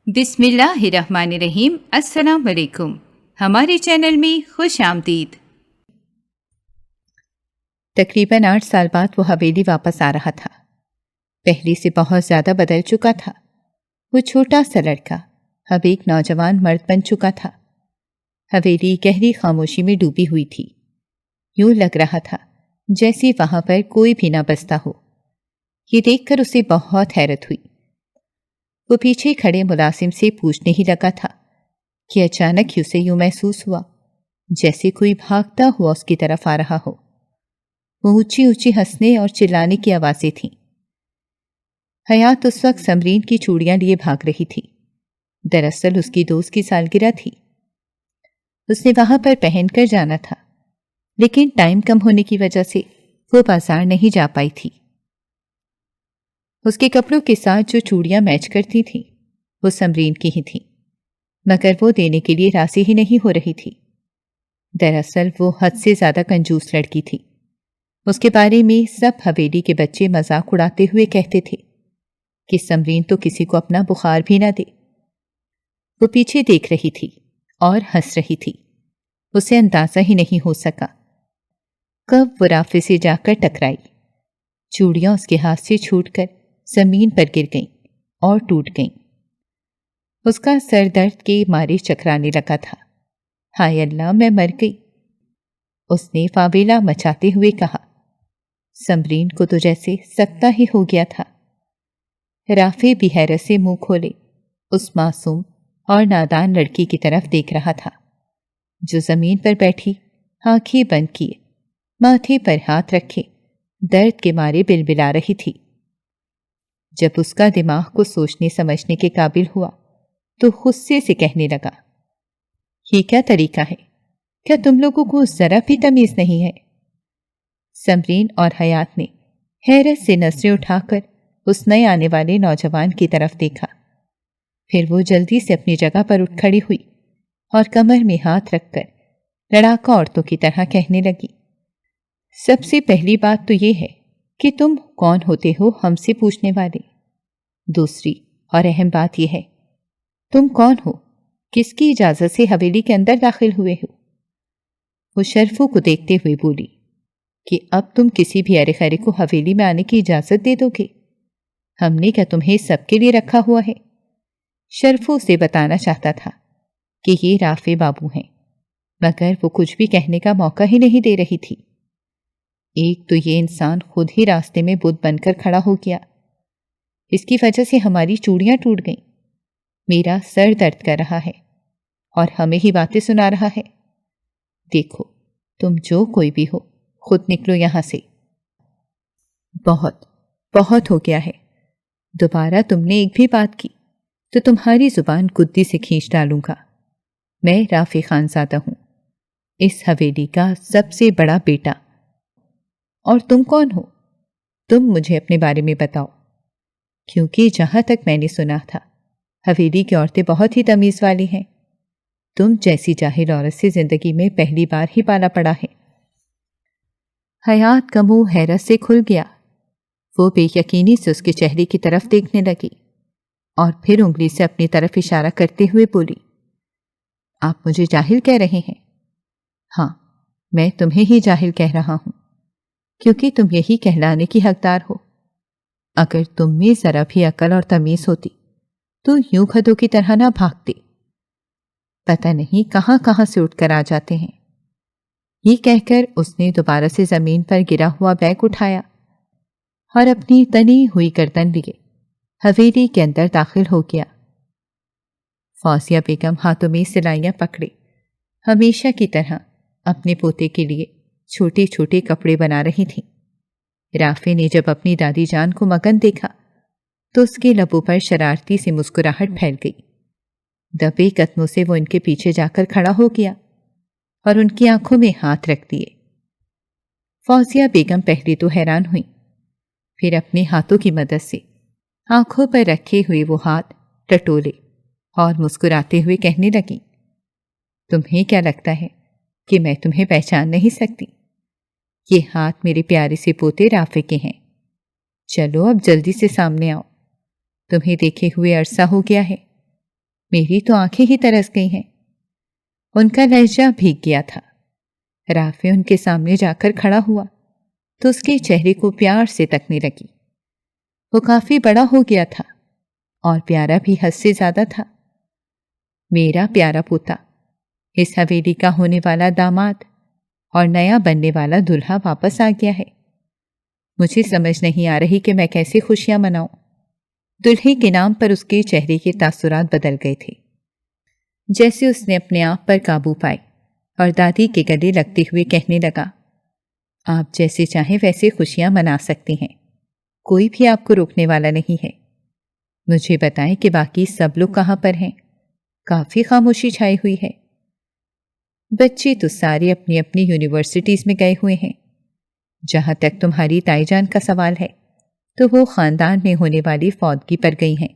بسم اللہ الرحمن الرحیم۔ السلام علیکم، ہمارے چینل میں خوش آمدید۔ تقریباً 8 سال بعد وہ حویلی واپس آ رہا تھا۔ پہلی سے بہت زیادہ بدل چکا تھا۔ وہ چھوٹا سا لڑکا اب ایک نوجوان مرد بن چکا تھا۔ حویلی گہری خاموشی میں ڈوبی ہوئی تھی۔ یوں لگ رہا تھا جیسے وہاں پر کوئی بھی نہ بستا ہو۔ یہ دیکھ کر اسے بہت حیرت ہوئی۔ وہ پیچھے کھڑے ملازم سے پوچھنے ہی لگا تھا کہ اچانک ہی اسے یوں محسوس ہوا جیسے کوئی بھاگتا ہوا اس کی طرف آ رہا ہو۔ وہ اونچی اونچی ہنسنے اور چلانے کی آوازیں تھیں۔ حیات اس وقت سمرین کی چوڑیاں لیے بھاگ رہی تھی۔ دراصل اس کی دوست کی سالگرہ تھی۔ اس نے وہاں پر پہن کر جانا تھا، لیکن ٹائم کم ہونے کی وجہ سے وہ بازار نہیں جا پائی تھی۔ اس کے کپڑوں کے ساتھ جو چوڑیاں میچ کرتی تھیں وہ سمرین کی ہی تھیں، مگر وہ دینے کے لیے راضی ہی نہیں ہو رہی تھی۔ دراصل وہ حد سے زیادہ کنجوس لڑکی تھی۔ اس کے بارے میں سب حویلی کے بچے مذاق اڑاتے ہوئے کہتے تھے کہ سمرین تو کسی کو اپنا بخار بھی نہ دے۔ وہ پیچھے دیکھ رہی تھی اور ہنس رہی تھی۔ اسے اندازہ ہی نہیں ہو سکا کب وہ رافع سے جا کر ٹکرائی۔ چوڑیاں اس کے ہاتھ سے چھوٹ کر زمین پر گر گئیں اور ٹوٹ گئیں۔ اس کا سر درد کے مارے چکرانے لگا تھا۔ ہائے اللہ، میں مر گئی، اس نے واویلا مچاتے ہوئے کہا۔ سمرین کو تو جیسے سکتہ ہی ہو گیا تھا۔ رافع بھی حیرت سے منہ کھولے اس معصوم اور نادان لڑکی کی طرف دیکھ رہا تھا جو زمین پر بیٹھی آنکھیں بند کیے ماتھے پر ہاتھ رکھے درد کے مارے بلبلا رہی تھی۔ جب اس کا دماغ کو سوچنے سمجھنے کے قابل ہوا تو غصے سے کہنے لگا، یہ کیا طریقہ ہے؟ کیا تم لوگوں کو ذرا بھی تمیز نہیں ہے؟ سمرین اور حیات نے حیرت سے نظریں اٹھا کر اس نئے آنے والے نوجوان کی طرف دیکھا۔ پھر وہ جلدی سے اپنی جگہ پر اٹھ کھڑی ہوئی اور کمر میں ہاتھ رکھ کر لڑاکا عورتوں کی طرح کہنے لگی، سب سے پہلی بات تو یہ ہے کہ تم کون ہوتے ہو ہم سے پوچھنے والے؟ دوسری اور اہم بات یہ ہے، تم کون ہو؟ کس کی اجازت سے حویلی کے اندر داخل ہوئے ہو؟ وہ شرفو کو دیکھتے ہوئے بولی کہ اب تم کسی بھی ارے خیرے کو حویلی میں آنے کی اجازت دے دو گے؟ ہم نے کیا تمہیں سب کے لیے رکھا ہوا ہے؟ شرفو سے بتانا چاہتا تھا کہ یہ رافع بابو ہیں، مگر وہ کچھ بھی کہنے کا موقع ہی نہیں دے رہی تھی۔ ایک تو یہ انسان خود ہی راستے میں بت بن کر کھڑا ہو گیا، اس کی وجہ سے ہماری چوڑیاں ٹوٹ گئیں، میرا سر درد کر رہا ہے اور ہمیں ہی باتیں سنا رہا ہے۔ دیکھو، تم جو کوئی بھی ہو خود نکلو یہاں سے۔ بہت بہت ہو گیا ہے۔ دوبارہ تم نے ایک بھی بات کی تو تمہاری زبان گدی سے کھینچ ڈالوں گا۔ میں رافع خان زادہ ہوں، اس حویلی کا سب سے بڑا بیٹا۔ اور تم کون ہو؟ تم مجھے اپنے بارے میں بتاؤ، کیونکہ جہاں تک میں نے سنا تھا حویلی کی عورتیں بہت ہی تمیز والی ہیں۔ تم جیسی جاہل عورت سے زندگی میں پہلی بار ہی پالا پڑا ہے۔ حیات کا منہ حیرت سے کھل گیا۔ وہ بے یقینی سے اس کے چہرے کی طرف دیکھنے لگی اور پھر انگلی سے اپنی طرف اشارہ کرتے ہوئے بولی، آپ مجھے جاہل کہہ رہے ہیں؟ ہاں، میں تمہیں ہی جاہل کہہ رہا ہوں، کیونکہ تم یہی کہلانے کی حقدار ہو۔ اگر تم میں ذرا بھی عقل اور تمیز ہوتی تو یوں گدھوں کی طرح نہ بھاگتے۔ پتہ نہیں کہاں کہاں سے اٹھ کر آ جاتے ہیں۔ یہ کہہ کر اس نے دوبارہ سے زمین پر گرا ہوا بیگ اٹھایا اور اپنی تنی ہوئی گردن لیے حویلی کے اندر داخل ہو گیا۔ فوزیہ بیگم ہاتھوں میں سلائیاں پکڑے ہمیشہ کی طرح اپنے پوتے کے لیے چھوٹے چھوٹے کپڑے بنا رہی تھیں۔ رافع نے جب اپنی دادی جان کو مگن دیکھا تو اس کے لبوں پر شرارتی سے مسکراہٹ پھیل گئی۔ دبے قدموں سے وہ ان کے پیچھے جا کر کھڑا ہو گیا اور ان کی آنکھوں میں ہاتھ رکھ دیے۔ فوزیہ بیگم پہلے تو حیران ہوئی، پھر اپنے ہاتھوں کی مدد سے آنکھوں پر رکھے ہوئے وہ ہاتھ ٹٹولے اور مسکراتے ہوئے کہنے لگی، تمہیں کیا لگتا ہے کہ میں تمہیں پہچان نہیں سکتی؟ یہ ہاتھ میرے پیارے سے پوتے رافع کے ہیں۔ چلو اب جلدی سے سامنے آؤ، تمہیں دیکھے ہوئے عرصہ ہو گیا ہے، میری تو آنکھیں ہی ترس گئی ہیں۔ ان کا لہجہ بھیگ گیا تھا۔ رافع ان کے سامنے جا کر کھڑا ہوا تو اس کے چہرے کو پیار سے تکنے لگی۔ وہ کافی بڑا ہو گیا تھا اور پیارا بھی حد سے زیادہ تھا۔ میرا پیارا پوتا، اس حویلی کا ہونے والا داماد اور نیا بننے والا دلہا واپس آ گیا ہے۔ مجھے سمجھ نہیں آ رہی کہ میں کیسے خوشیاں مناؤں۔ دلہے کے نام پر اس کے چہرے کے تاثرات بدل گئے تھے، جیسے اس نے اپنے آپ پر قابو پائے اور دادی کے گلے لگتے ہوئے کہنے لگا، آپ جیسے چاہیں ویسے خوشیاں منا سکتے ہیں، کوئی بھی آپ کو روکنے والا نہیں ہے۔ مجھے بتائیں کہ باقی سب لوگ کہاں پر ہیں؟ کافی خاموشی چھائی ہوئی ہے۔ بچے تو سارے اپنی اپنی یونیورسٹیز میں گئے ہوئے ہیں۔ جہاں تک تمہاری تائی جان کا سوال ہے تو وہ خاندان میں ہونے والی فوتگی پر گئی ہیں۔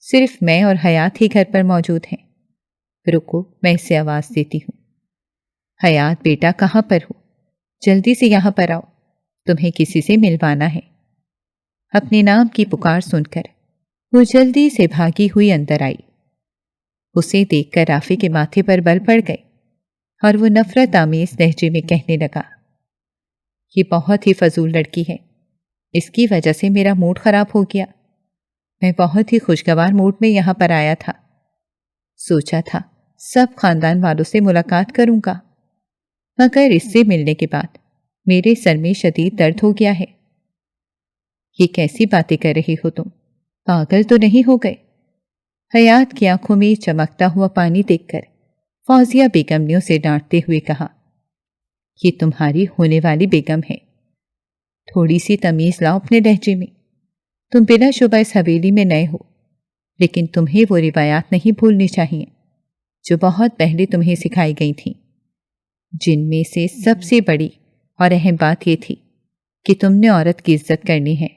صرف میں اور حیات ہی گھر پر موجود ہیں۔ رکو، میں اسے آواز دیتی ہوں۔ حیات بیٹا، کہاں پر ہو؟ جلدی سے یہاں پر آؤ، تمہیں کسی سے ملوانا ہے۔ اپنے نام کی پکار سن کر وہ جلدی سے بھاگی ہوئی اندر آئی۔ اسے دیکھ کر رافع کے ماتھے پر بل پڑ گئے اور وہ نفرت آمیز لہجے میں کہنے لگا، یہ بہت ہی فضول لڑکی ہے، اس کی وجہ سے میرا موڈ خراب ہو گیا۔ میں بہت ہی خوشگوار موڈ میں یہاں پر آیا تھا، سوچا تھا سب خاندان والوں سے ملاقات کروں گا، مگر اس سے ملنے کے بعد میرے سر میں شدید درد ہو گیا ہے۔ یہ کیسی باتیں کر رہی ہو تم؟ پاگل تو نہیں ہو گئے؟ حیات کی آنکھوں میں چمکتا ہوا پانی دیکھ کر فوزیہ بیگم نے اسے ڈانٹتے ہوئے کہا، یہ تمہاری ہونے والی بیگم ہے، تھوڑی سی تمیز لاؤ اپنے لہجے میں۔ تم بلا شبہ اس حویلی میں نئے ہو، لیکن تمہیں وہ روایات نہیں بھولنی چاہیے جو بہت پہلے تمہیں سکھائی گئی تھیں، جن میں سے سب سے بڑی اور اہم بات یہ تھی کہ تم نے عورت کی عزت کرنی ہے۔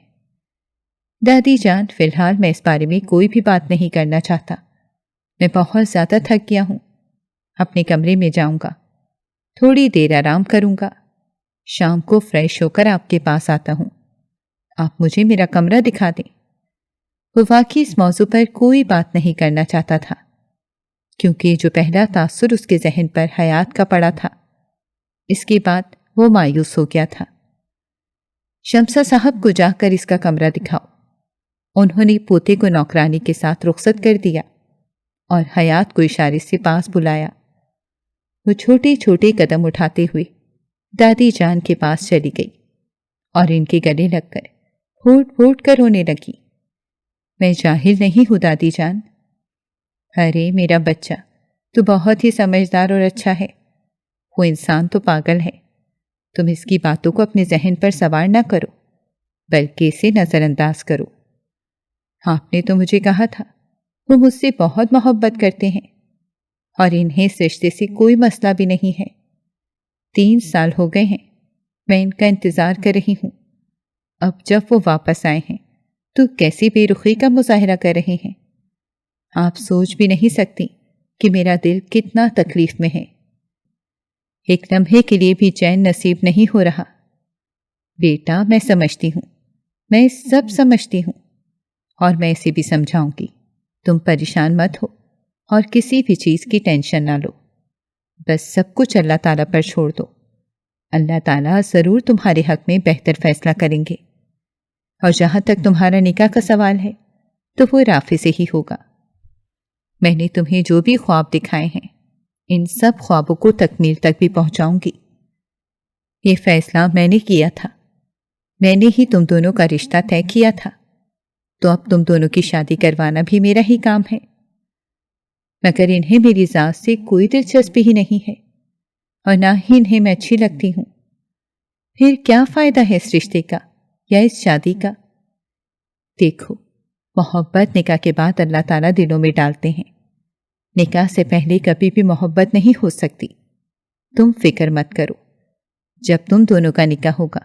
دادی جان، فی الحال میں اس بارے میں کوئی بھی بات نہیں کرنا چاہتا، میں بہت زیادہ تھک گیا ہوں، اپنے کمرے میں جاؤں گا، تھوڑی دیر آرام کروں گا، شام کو فریش ہو کر آپ کے پاس آتا ہوں، آپ مجھے میرا کمرہ دکھا دیں۔ وہ واقعی اس موضوع پر کوئی بات نہیں کرنا چاہتا تھا، کیونکہ جو پہلا تاثر اس کے ذہن پر حیات کا پڑا تھا، اس کے بعد وہ مایوس ہو گیا تھا۔ شمسہ صاحب کو جا کر اس کا کمرہ دکھاؤ۔ انہوں نے پوتے کو نوکرانی کے ساتھ رخصت کر دیا اور حیات کو اشارے سے پاس بلایا۔ وہ چھوٹے چھوٹے قدم اٹھاتے ہوئے دادی جان کے پاس چلی گئی اور ان کے گلے لگ کر پھوٹ پھوٹ کر رونے لگی۔ میں جاہل نہیں ہوں دادی جان۔ ارے میرا بچہ، تو بہت ہی سمجھدار اور اچھا ہے، وہ انسان تو پاگل ہے۔ تم اس کی باتوں کو اپنے ذہن پر سوار نہ کرو، بلکہ اسے نظر انداز کرو۔ آپ نے تو مجھے کہا تھا وہ مجھ سے بہت محبت کرتے ہیں اور انہیں اس رشتے سے کوئی مسئلہ بھی نہیں ہے۔ 3 سال ہو گئے ہیں میں ان کا انتظار کر رہی ہوں۔ اب جب وہ واپس آئے ہیں تو کیسی بے رخی کا مظاہرہ کر رہے ہیں۔ آپ سوچ بھی نہیں سکتی کہ میرا دل کتنا تکلیف میں ہے۔ ایک لمحے کے لیے بھی چین نصیب نہیں ہو رہا۔ بیٹا، میں سمجھتی ہوں، میں سب سمجھتی ہوں، اور میں اسے بھی سمجھاؤں گی۔ تم پریشان مت ہو اور کسی بھی چیز کی ٹینشن نہ لو، بس سب کچھ اللہ تعالیٰ پر چھوڑ دو۔ اللہ تعالیٰ ضرور تمہارے حق میں بہتر فیصلہ کریں گے، اور جہاں تک تمہارا نکاح کا سوال ہے تو وہ رافع سے ہی ہوگا۔ میں نے تمہیں جو بھی خواب دکھائے ہیں ان سب خوابوں کو تکمیل تک بھی پہنچاؤں گی۔ یہ فیصلہ میں نے کیا تھا، میں نے ہی تم دونوں کا رشتہ طے کیا تھا، تو اب تم دونوں کی شادی کروانا بھی میرا ہی کام ہے۔ مگر انہیں میری ذات سے کوئی دلچسپی ہی نہیں ہے، اور نہ ہی انہیں میں اچھی لگتی ہوں۔ پھر کیا فائدہ ہے اس رشتے کا یا اس شادی کا؟ دیکھو، محبت نکاح کے بعد اللہ تعالیٰ دلوں میں ڈالتے ہیں، نکاح سے پہلے کبھی بھی محبت نہیں ہو سکتی۔ تم فکر مت کرو، جب تم دونوں کا نکاح ہوگا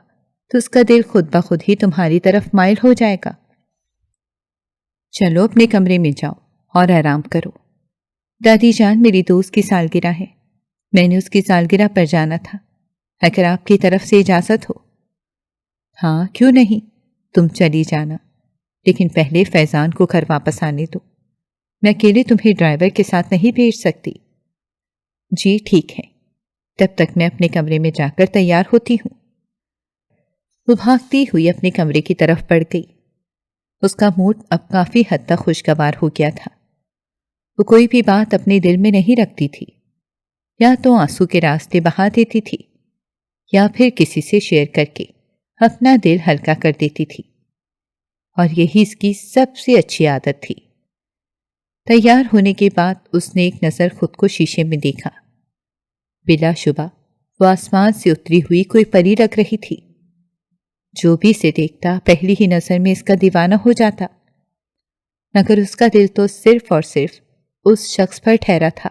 تو اس کا دل خود بخود ہی تمہاری طرف مائل ہو جائے گا۔ چلو اپنے کمرے میں جاؤ اور آرام کرو۔ دادی جان، میری دوست کی سالگرہ ہے، میں نے اس کی سالگرہ پر جانا تھا، اگر آپ کی طرف سے اجازت ہو۔ ہاں، کیوں نہیں، تم چلی جانا، لیکن پہلے فیضان کو گھر واپس آنے دو۔ میں اکیلے تمہیں ڈرائیور کے ساتھ نہیں بھیج سکتی۔ جی ٹھیک ہے، تب تک میں اپنے کمرے میں جا کر تیار ہوتی ہوں۔ وہ بھاگتی ہوئی اپنے کمرے کی طرف بڑھ گئی۔ اس کا موڈ اب کافی حد تک خوشگوار ہو گیا تھا۔ وہ کوئی بھی بات اپنے دل میں نہیں رکھتی تھی، یا تو آنسو کے راستے بہا دیتی تھی یا پھر کسی سے شیئر کر کے اپنا دل ہلکا کر دیتی تھی، اور یہی اس کی سب سے اچھی عادت تھی۔ تیار ہونے کے بعد اس نے ایک نظر خود کو شیشے میں دیکھا۔ بلا شبہ وہ آسمان سے اتری ہوئی کوئی پری لگ رہی تھی۔ جو بھی اسے دیکھتا پہلی ہی نظر میں اس کا دیوانہ ہو جاتا، مگر اس کا دل تو صرف اور صرف اس شخص پر ٹھہرا تھا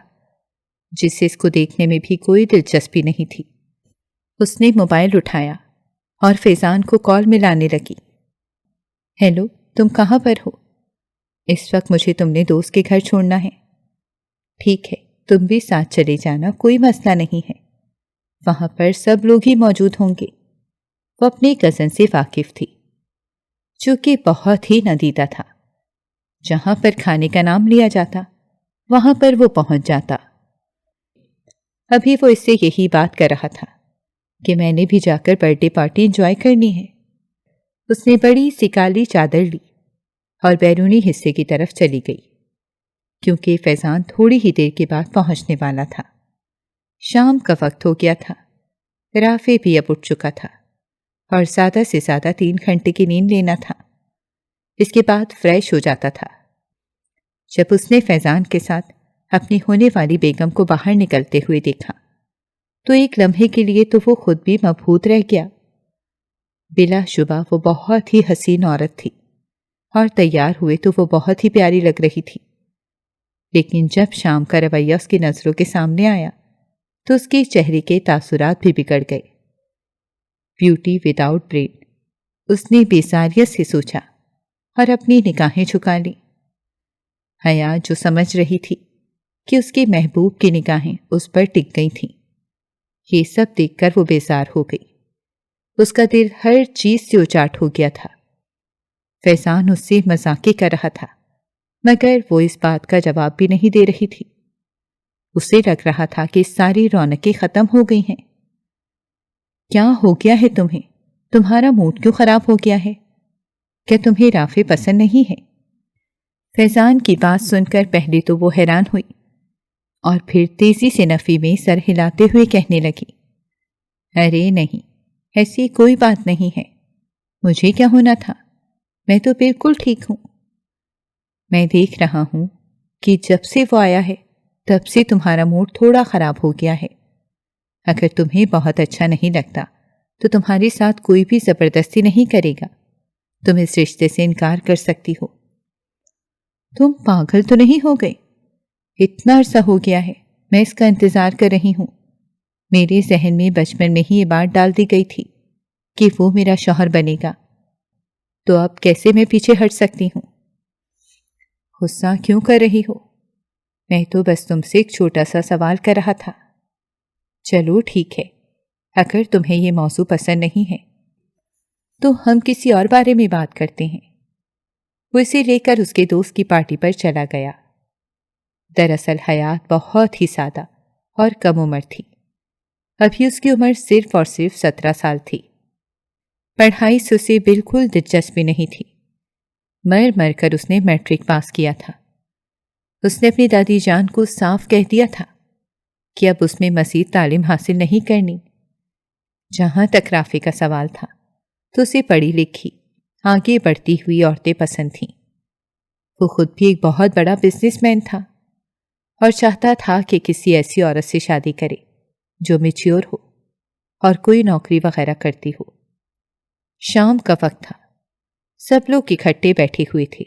جسے اس کو دیکھنے میں بھی کوئی دلچسپی نہیں تھی۔ اس نے موبائل اٹھایا اور فیضان کو کال ملانے لگی۔ ہیلو، تم کہاں پر ہو؟ اس وقت مجھے تم نے دوست کے گھر چھوڑنا ہے۔ ٹھیک ہے، تم بھی ساتھ چلے جانا، کوئی مسئلہ نہیں ہے، وہاں پر سب لوگ ہی موجود ہوں گے۔ وہ اپنے کزن سے واقف تھی جو کہ بہت ہی ندیدہ تھا۔ جہاں پر کھانے کا نام لیا جاتا وہاں پر وہ پہنچ جاتا۔ ابھی وہ اس سے یہی بات کر رہا تھا کہ میں نے بھی جا کر برتھ ڈے پارٹی انجوائے کرنی ہے۔ اس نے بڑی سی کالی چادر لی اور بیرونی حصے کی طرف چلی گئی، کیونکہ فیضان تھوڑی ہی دیر کے بعد پہنچنے والا تھا۔ شام کا وقت ہو گیا تھا، رافع بھی اب اٹھ چکا تھا اور زیادہ سے زیادہ 3 گھنٹے کی نیند لینا تھا۔ اس کے بعد فریش ہو جاتا تھا۔ جب اس نے فیضان کے ساتھ اپنی ہونے والی بیگم کو باہر نکلتے ہوئے دیکھا تو ایک لمحے کے لیے تو وہ خود بھی مبہوت رہ گیا۔ بلا شبہ وہ بہت ہی حسین عورت تھی اور تیار ہوئے تو وہ بہت ہی پیاری لگ رہی تھی، لیکن جب شام کا رویہ اس کی نظروں کے سامنے آیا تو اس کے چہرے کے تاثرات بھی بگڑ گئے۔ بیوٹی وداؤٹ برین، اس نے بیزاریت سے سوچا اور اپنی نگاہیں جھکا لی۔ حیا جو سمجھ رہی تھی کہ اس کے محبوب کی نگاہیں اس پر ٹک گئی تھیں، یہ سب دیکھ کر وہ بیزار ہو گئی۔ اس کا دل ہر چیز سے اچاٹ ہو گیا تھا۔ فیضان اس سے مذاقیں کر رہا تھا، مگر وہ اس بات کا جواب بھی نہیں دے رہی تھی۔ اسے لگ رہا تھا کہ ساری رونقیں ختم ہو گئی ہیں۔ کیا ہو گیا ہے تمہیں؟ تمہارا موڈ کیوں خراب ہو گیا ہے؟ کیا تمہیں رافع پسند نہیں ہے؟ فیضان کی بات سن کر پہلے تو وہ حیران ہوئی اور پھر تیزی سے نفی میں سر ہلاتے ہوئے کہنے لگی، ارے نہیں، ایسی کوئی بات نہیں ہے، مجھے کیا ہونا تھا، میں تو بالکل ٹھیک ہوں۔ میں دیکھ رہا ہوں کہ جب سے وہ آیا ہے تب سے تمہارا موڈ تھوڑا خراب ہو گیا ہے۔ اگر تمہیں بہت اچھا نہیں لگتا تو تمہارے ساتھ کوئی بھی زبردستی نہیں کرے گا، تم اس رشتے سے انکار کر سکتی ہو۔ تم پاگل تو نہیں ہو گئے؟ اتنا عرصہ ہو گیا ہے میں اس کا انتظار کر رہی ہوں۔ میرے ذہن میں بچپن میں ہی یہ بات ڈال دی گئی تھی کہ وہ میرا شوہر بنے گا، تو اب کیسے میں پیچھے ہٹ سکتی ہوں؟ غصہ کیوں کر رہی ہو؟ میں تو بس تم سے ایک چھوٹا سا سوال کر رہا تھا۔ چلو ٹھیک ہے، اگر تمہیں یہ موضوع پسند نہیں ہے تو ہم کسی اور بارے میں بات کرتے ہیں۔ وہ اسے لے کر اس کے دوست کی پارٹی پر چلا گیا۔ دراصل حیات بہت ہی سادہ اور کم عمر تھی۔ ابھی اس کی عمر صرف اور صرف 17 سال تھی۔ پڑھائی سے اسے بالکل دلچسپی نہیں تھی۔ مر مر کر اس نے میٹرک پاس کیا تھا۔ اس نے اپنی دادی جان کو صاف کہہ دیا تھا کہ اب اس میں مزید تعلیم حاصل نہیں کرنی۔ جہاں تک رافع کا سوال تھا تو اسے پڑھی لکھی آگے بڑھتی ہوئی عورتیں پسند تھیں۔ وہ خود بھی ایک بہت بڑا بزنس مین تھا اور چاہتا تھا کہ کسی ایسی عورت سے شادی کرے جو میچیور ہو اور کوئی نوکری وغیرہ کرتی ہو۔ شام کا وقت تھا، سب لوگ اکٹھے بیٹھے ہوئے تھے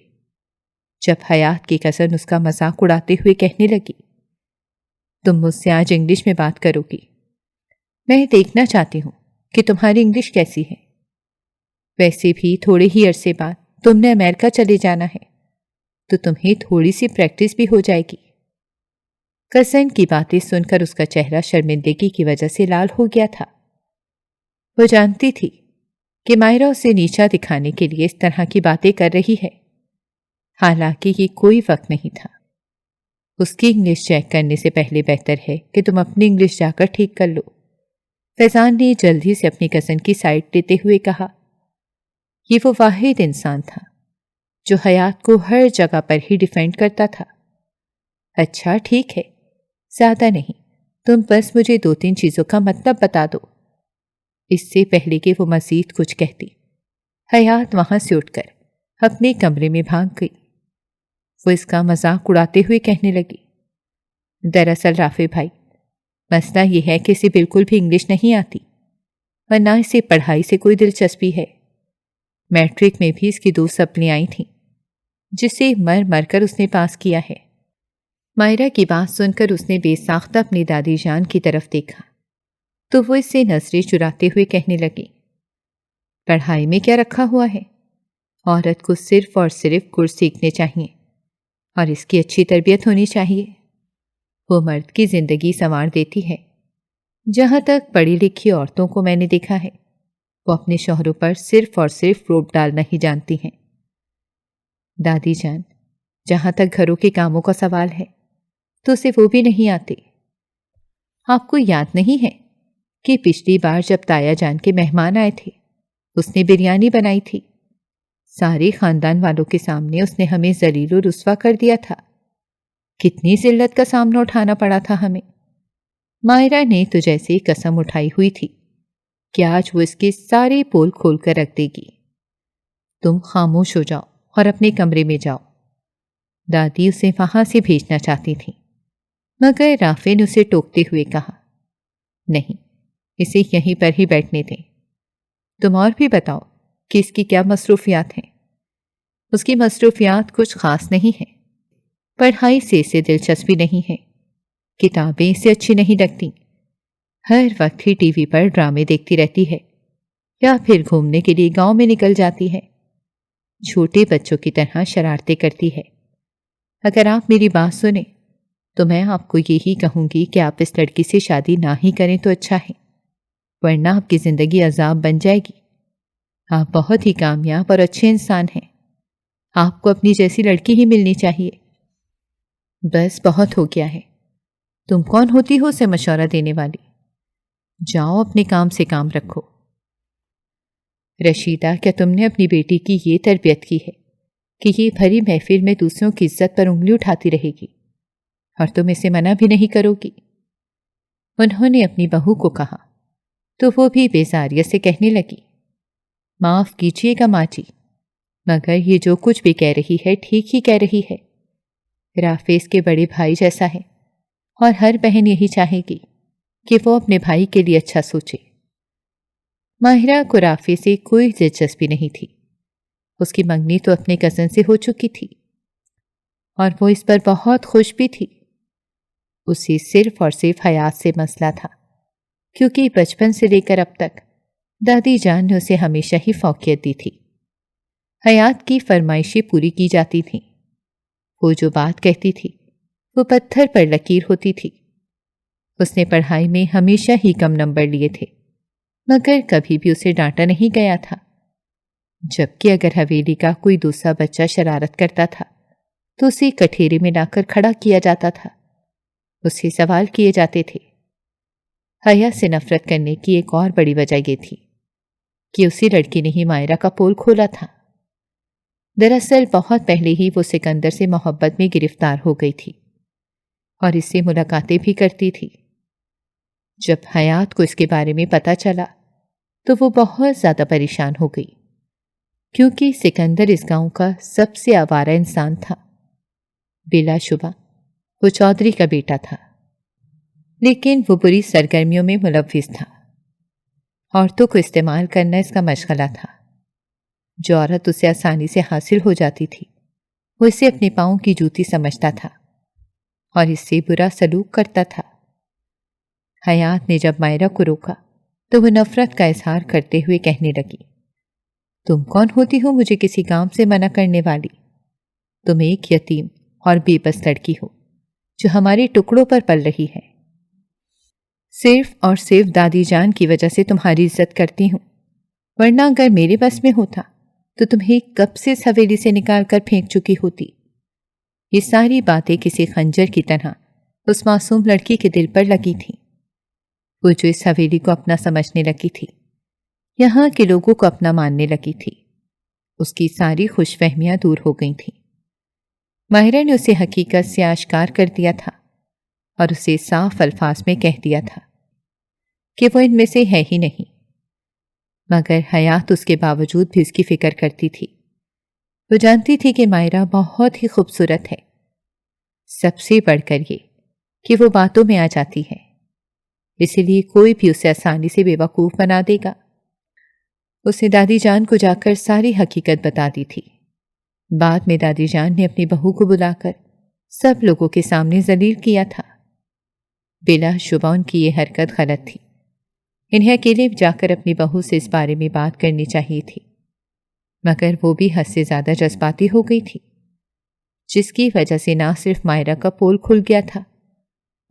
جب حیات کی کزن اس کا مذاق اڑاتے ہوئے کہنے لگی، تم مجھ سے آج انگلش میں بات کرو گی، میں دیکھنا چاہتی ہوں کہ تمہاری انگلش کیسی ہے۔ ویسے بھی تھوڑے ہی عرصے بعد تم نے امریکہ چلے جانا ہے تو تمہیں تھوڑی سی پریکٹس بھی ہو جائے گی۔ کزن کی باتیں سن کر اس کا چہرہ شرمندگی کی وجہ سے لال ہو گیا تھا۔ وہ جانتی تھی کہ مائرہ اسے نیچا دکھانے کے لیے اس طرح کی باتیں کر رہی ہے، حالانکہ یہ کوئی وقت نہیں تھا اس کی انگلش چیک کرنے سے پہلے بہتر ہے کہ تم اپنی انگلش جا کر ٹھیک کر لو۔ فیضان نے جلدی سے اپنی کزن کی سائڈ لیتے ہوئے کہا۔ یہ وہ واحد انسان تھا جو حیات کو ہر جگہ پر ہی ڈیفینڈ کرتا تھا۔ اچھا ٹھیک ہے، زیادہ نہیں، تم بس مجھے 2-3 چیزوں کا مطلب بتا دو۔ اس سے پہلے کہ وہ مزید کچھ کہتی، حیات وہاں سے اٹھ کر اپنے کمرے میں بھاگ گئی۔ وہ اس کا مذاق اڑاتے ہوئے کہنے لگی، دراصل رافع بھائی، مسئلہ یہ ہے کہ اسے بالکل بھی انگلش نہیں آتی اور نہ اسے پڑھائی سے کوئی دلچسپی ہے۔ میٹرک میں بھی اس کی 2 سپلیں آئی تھیں جسے مر مر کر اس نے پاس کیا ہے۔ مائرہ کی بات سن کر اس نے بے ساختہ اپنی دادی جان کی طرف دیکھا تو وہ اس سے نظریں چراتے ہوئے کہنے لگی، پڑھائی میں کیا رکھا ہوا ہے؟ عورت کو صرف اور صرف کورس سیکھنے چاہیے اور اس کی اچھی تربیت ہونی چاہیے۔ وہ مرد کی زندگی سنوار دیتی ہے۔ جہاں تک پڑھی لکھی عورتوں کو میں نے دیکھا ہے، وہ اپنے شوہروں پر صرف اور صرف روب ڈالنا ہی جانتی ہیں۔ دادی جان، جہاں تک گھروں کے کاموں کا سوال ہے تو اسے وہ بھی نہیں آتے۔ آپ کو یاد نہیں ہے کہ پچھلی بار جب تایا جان کے مہمان آئے تھے اس نے بریانی بنائی تھی؟ سارے خاندان والوں کے سامنے اس نے ہمیں ذلیل و رسوا کر دیا تھا۔ کتنی ذلت کا سامنا اٹھانا پڑا تھا ہمیں۔ مائرہ نے تو جیسے قسم اٹھائی ہوئی تھی کہ آج وہ اس کے سارے پول کھول کر رکھ دے گی۔ تم خاموش ہو جاؤ اور اپنے کمرے میں جاؤ۔ دادی اسے وہاں سے بھیجنا چاہتی تھی مگر رافع نے اسے ٹوکتے ہوئے کہا، نہیں، اسے یہیں پر ہی بیٹھنے دیں۔ تم اور بھی بتاؤ کہ اس کی کیا مصروفیات ہیں؟ اس کی مصروفیات کچھ خاص نہیں ہیں۔ پڑھائی سے اسے دلچسپی نہیں ہے، کتابیں اسے اچھی نہیں لگتی، ہر وقت ہی ٹی وی پر ڈرامے دیکھتی رہتی ہے یا پھر گھومنے کے لیے گاؤں میں نکل جاتی ہے، چھوٹے بچوں کی طرح شرارتیں کرتی ہے۔ اگر آپ میری بات سنیں تو میں آپ کو یہی کہوں گی کہ آپ اس لڑکی سے شادی نہ ہی کریں تو اچھا ہے، ورنہ آپ کی زندگی عذاب بن جائے گی۔ آپ بہت ہی کامیاب اور اچھے انسان ہیں، آپ کو اپنی جیسی لڑکی ہی ملنی چاہیے۔ بس بہت ہو گیا ہے، تم کون ہوتی ہو اسے مشورہ دینے والی؟ جاؤ اپنے کام سے کام رکھو۔ رشیدہ، کیا تم نے اپنی بیٹی کی یہ تربیت کی ہے کہ یہ بھری محفل میں دوسروں کی عزت پر انگلی اٹھاتی رہے گی اور تم اسے منع بھی نہیں کرو گی؟ انہوں نے اپنی بہو کو کہا تو وہ بھی بیزاریت سے کہنے لگی، معاف کیجیے گا ماں جی، مگر یہ جو کچھ بھی کہہ رہی ہے ٹھیک ہی کہہ رہی ہے۔ رافع اس کے بڑے بھائی جیسا ہے اور ہر بہن یہی چاہے گی کہ وہ اپنے بھائی کے لیے اچھا سوچے۔ ماہرہ کو رافع سے کوئی دلچسپی نہیں تھی، اس کی منگنی تو اپنے کزن سے ہو چکی تھی اور وہ اس پر بہت خوش بھی تھی۔ اسے صرف اور صرف حیات سے مسئلہ تھا، کیونکہ بچپن سے لے کر اب تک دادی جان نے اسے ہمیشہ ہی فوقیت دی تھی۔ حیات کی فرمائشیں پوری کی جاتی تھیں، وہ جو بات کہتی تھی وہ پتھر پر لکیر ہوتی تھی۔ اس نے پڑھائی میں ہمیشہ ہی کم نمبر لیے تھے مگر کبھی بھی اسے ڈانٹا نہیں گیا تھا، جبکہ اگر حویلی کا کوئی دوسرا بچہ شرارت کرتا تھا تو اسے کٹہرے میں لا کر کھڑا کیا جاتا تھا، اسے سوال کیے جاتے تھے۔ حیا سے نفرت کرنے کی ایک اور بڑی وجہ یہ تھی کہ اسی لڑکی نے ہی مائرہ کا پول کھولا تھا۔ دراصل بہت پہلے ہی وہ سکندر سے محبت میں گرفتار ہو گئی تھی اور اس سے ملاقاتیں بھی کرتی تھی۔ جب حیات کو اس کے بارے میں پتہ چلا تو وہ بہت زیادہ پریشان ہو گئی، کیونکہ سکندر اس گاؤں کا سب سے آوارہ انسان تھا۔ بلا شبہ وہ چودھری کا بیٹا تھا، لیکن وہ بری سرگرمیوں میں ملوث تھا۔ عورتوں کو استعمال کرنا اس کا مشغلہ تھا۔ جو عورت اسے آسانی سے حاصل ہو جاتی تھی وہ اسے اپنے پاؤں کی جوتی سمجھتا تھا اور اس سے برا سلوک کرتا تھا۔ حیات نے جب مائرہ کو روکا تو وہ نفرت کا اظہار کرتے ہوئے کہنے لگی، تم کون ہوتی ہو مجھے کسی کام سے منع کرنے والی؟ تم ایک یتیم اور بے بس لڑکی ہو جو ہمارے ٹکڑوں پر پل رہی ہے۔ صرف اور صرف دادی جان کی وجہ سے تمہاری عزت کرتی ہوں، ورنہ اگر میرے بس میں ہوتا تو تمہیں کب سے اس حویلی سے نکال کر پھینک چکی ہوتی۔ یہ ساری باتیں کسی خنجر کی طرح اس معصوم لڑکی کے دل پر لگی تھیں، وہ جو اس حویلی کو اپنا سمجھنے لگی تھی، یہاں کے لوگوں کو اپنا ماننے لگی تھی۔ اس کی ساری خوش فہمیاں دور ہو گئی تھیں۔ ماہرہ نے اسے حقیقت سے آشکار کر دیا تھا اور اسے صاف الفاظ میں کہہ دیا تھا کہ وہ ان میں سے ہے ہی نہیں، مگر حیات اس کے باوجود بھی اس کی فکر کرتی تھی۔ وہ جانتی تھی کہ ماہرہ بہت ہی خوبصورت ہے، سب سے بڑھ کر یہ کہ وہ باتوں میں آ جاتی ہے، اسی لیے کوئی بھی اسے آسانی سے بے وقوف بنا دے گا۔ اسے دادی جان کو جا کر ساری حقیقت بتا دی تھی۔ بعد میں دادی جان نے اپنی بہو کو بلا کر سب لوگوں کے سامنے ذلیل کیا تھا۔ بلا شبہ ان کی یہ حرکت غلط تھی، انہیں اکیلے جا کر اپنی بہو سے اس بارے میں بات کرنی چاہیے تھی، مگر وہ بھی حد سے زیادہ جذباتی ہو گئی تھی، جس کی وجہ سے نہ صرف ماہرہ کا پول کھل گیا تھا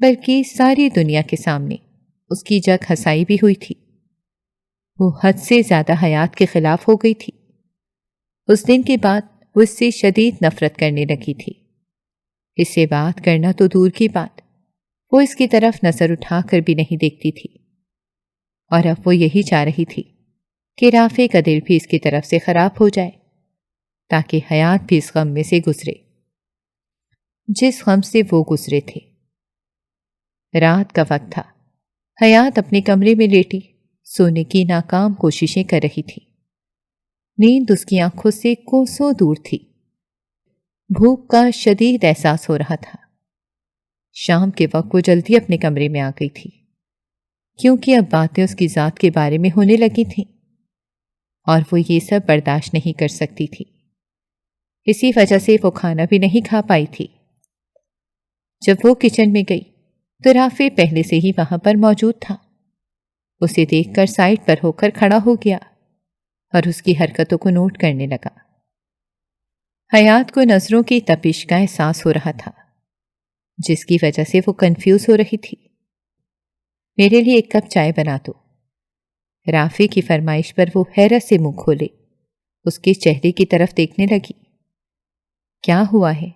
بلکہ ساری دنیا کے سامنے اس کی جگ ہسائی بھی ہوئی تھی۔ وہ حد سے زیادہ حیات کے خلاف ہو گئی تھی۔ اس دن کے بعد وہ اس سے شدید نفرت کرنے لگی تھی۔ اس سے بات کرنا تو دور کی بات، وہ اس کی طرف نظر اٹھا کر بھی نہیں دیکھتی تھی، اور اب وہ یہی چاہ رہی تھی کہ رافع کا دل بھی اس کی طرف سے خراب ہو جائے تاکہ حیات بھی اس غم میں سے گزرے جس غم سے وہ گزرے تھے۔ رات کا وقت تھا۔ حیات اپنے کمرے میں لیٹی سونے کی ناکام کوششیں کر رہی تھی۔ نیند اس کی آنکھوں سے کوسوں دور تھی۔ بھوک کا شدید احساس ہو رہا تھا۔ شام کے وقت وہ جلدی اپنے کمرے میں آ گئی تھی، کیونکہ اب باتیں اس کی ذات کے بارے میں ہونے لگی تھیں اور وہ یہ سب برداشت نہیں کر سکتی تھی۔ اسی وجہ سے وہ کھانا بھی نہیں کھا پائی تھی۔ جب وہ کچن میں گئی تو رافع پہلے سے ہی وہاں پر موجود تھا۔ اسے دیکھ کر سائڈ پر ہو کر کھڑا ہو گیا اور اس کی حرکتوں کو نوٹ کرنے لگا۔ حیات کو نظروں کی تپش کا احساس ہو رہا تھا، جس کی وجہ سے وہ کنفیوز ہو رہی تھی۔ میرے لیے ایک کپ چائے بنا دو۔ رافع کی فرمائش پر وہ حیرت سے منہ کھولے اس کے چہرے کی طرف دیکھنے لگی۔ کیا ہوا ہے؟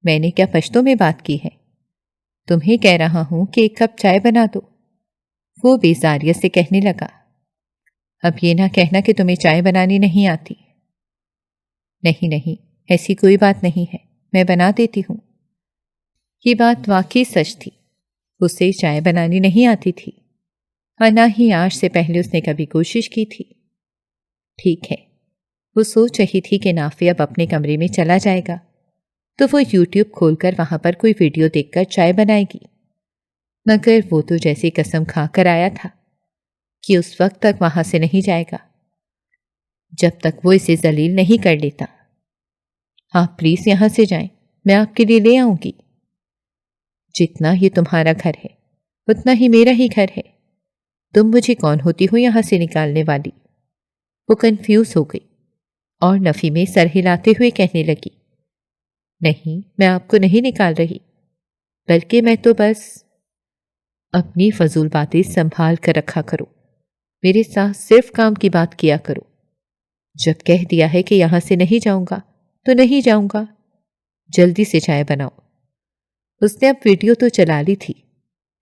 میں نے کیا پشتوں میں بات کی ہے؟ تمہیں کہہ رہا ہوں کہ ایک کپ چائے بنا دو، وہ بیزاریت سے کہنے لگا۔ اب یہ نہ کہنا کہ تمہیں چائے بنانی نہیں آتی۔ نہیں، ایسی کوئی بات نہیں ہے، میں بنا دیتی ہوں۔ یہ بات واقعی سچ تھی، اسے چائے بنانی نہیں آتی تھی، اور نہ ہی آج سے پہلے اس نے کبھی کوشش کی تھی۔ ٹھیک ہے، وہ سوچ رہی تھی کہ نافع اب اپنے کمرے میں چلا جائے گا تو وہ یوٹیوب کھول کر وہاں پر کوئی ویڈیو دیکھ کر چائے بنائے گی، مگر وہ تو جیسے قسم کھا کر آیا تھا کہ اس وقت تک وہاں سے نہیں جائے گا جب تک وہ اسے ذلیل نہیں کر لیتا۔ آپ پلیز یہاں سے جائیں، میں آپ کے لیے لے آؤں گی۔ جتنا یہ تمہارا گھر ہے اتنا ہی میرا ہی گھر ہے، تم مجھے کون ہوتی ہو یہاں سے نکالنے والی؟ وہ کنفیوز ہو گئی اور نفی میں سر ہلاتے ہوئے کہنے لگی، نہیں، میں آپ کو نہیں نکال رہی، بلکہ میں تو بس… اپنی فضول باتیں سنبھال کر رکھا کرو، میرے ساتھ صرف کام کی بات کیا کرو۔ جب کہہ دیا ہے کہ یہاں سے نہیں جاؤں گا تو نہیں جاؤں گا، جلدی سے چائے بناؤ۔ اس نے اب ویڈیو تو چلا لی تھی،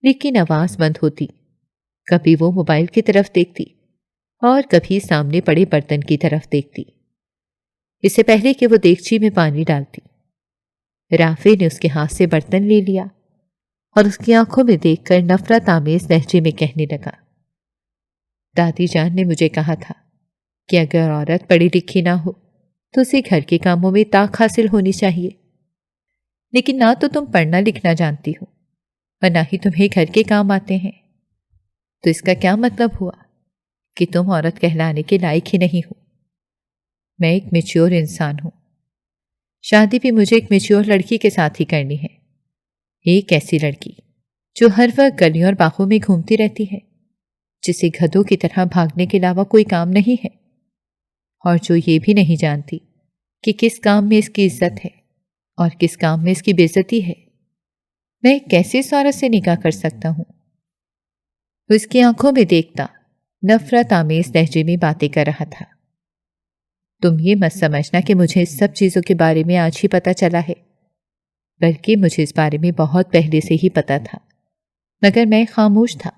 لیکن آواز بند ہوتی، کبھی وہ موبائل کی طرف دیکھتی اور کبھی سامنے پڑے برتن کی طرف دیکھتی، اس سے پہلے کہ وہ دیگچی میں پانی ڈالتی۔ رافع نے اس کے ہاتھ سے برتن لے لیا اور اس کی آنکھوں میں دیکھ کر نفرت آمیز لہجے میں کہنے لگا، دادی جان نے مجھے کہا تھا کہ اگر عورت پڑھی لکھی نہ ہو تو اسے گھر کے کاموں میں طاقت حاصل ہونی چاہیے، لیکن نہ تو تم پڑھنا لکھنا جانتی ہو اور نہ ہی تمہیں گھر کے کام آتے ہیں، تو اس کا کیا مطلب ہوا کہ تم عورت کہلانے کے لائق ہی نہیں ہو۔ میں ایک میچور انسان ہوں، شادی بھی مجھے ایک میچور لڑکی کے ساتھ ہی کرنی ہے، ایک ایسی لڑکی جو ہر وقت گلیوں اور باغوں میں گھومتی رہتی ہے، جسے گدھوں کی طرح بھاگنے کے علاوہ کوئی کام نہیں ہے، اور جو یہ بھی نہیں جانتی کہ کس کام میں اس کی عزت ہے اور کس کام میں اس کی بے عزتی ہے۔ میں کیسے اس عورت سے نکاح کر سکتا ہوں؟ وہ اس کی آنکھوں میں دیکھتا نفرت آمیز لہجے میں باتیں کر رہا تھا۔ تم یہ مت سمجھنا کہ مجھے اس سب چیزوں کے بارے میں آج ہی پتہ چلا ہے، بلکہ مجھے اس بارے میں بہت پہلے سے ہی پتا تھا، مگر میں خاموش تھا۔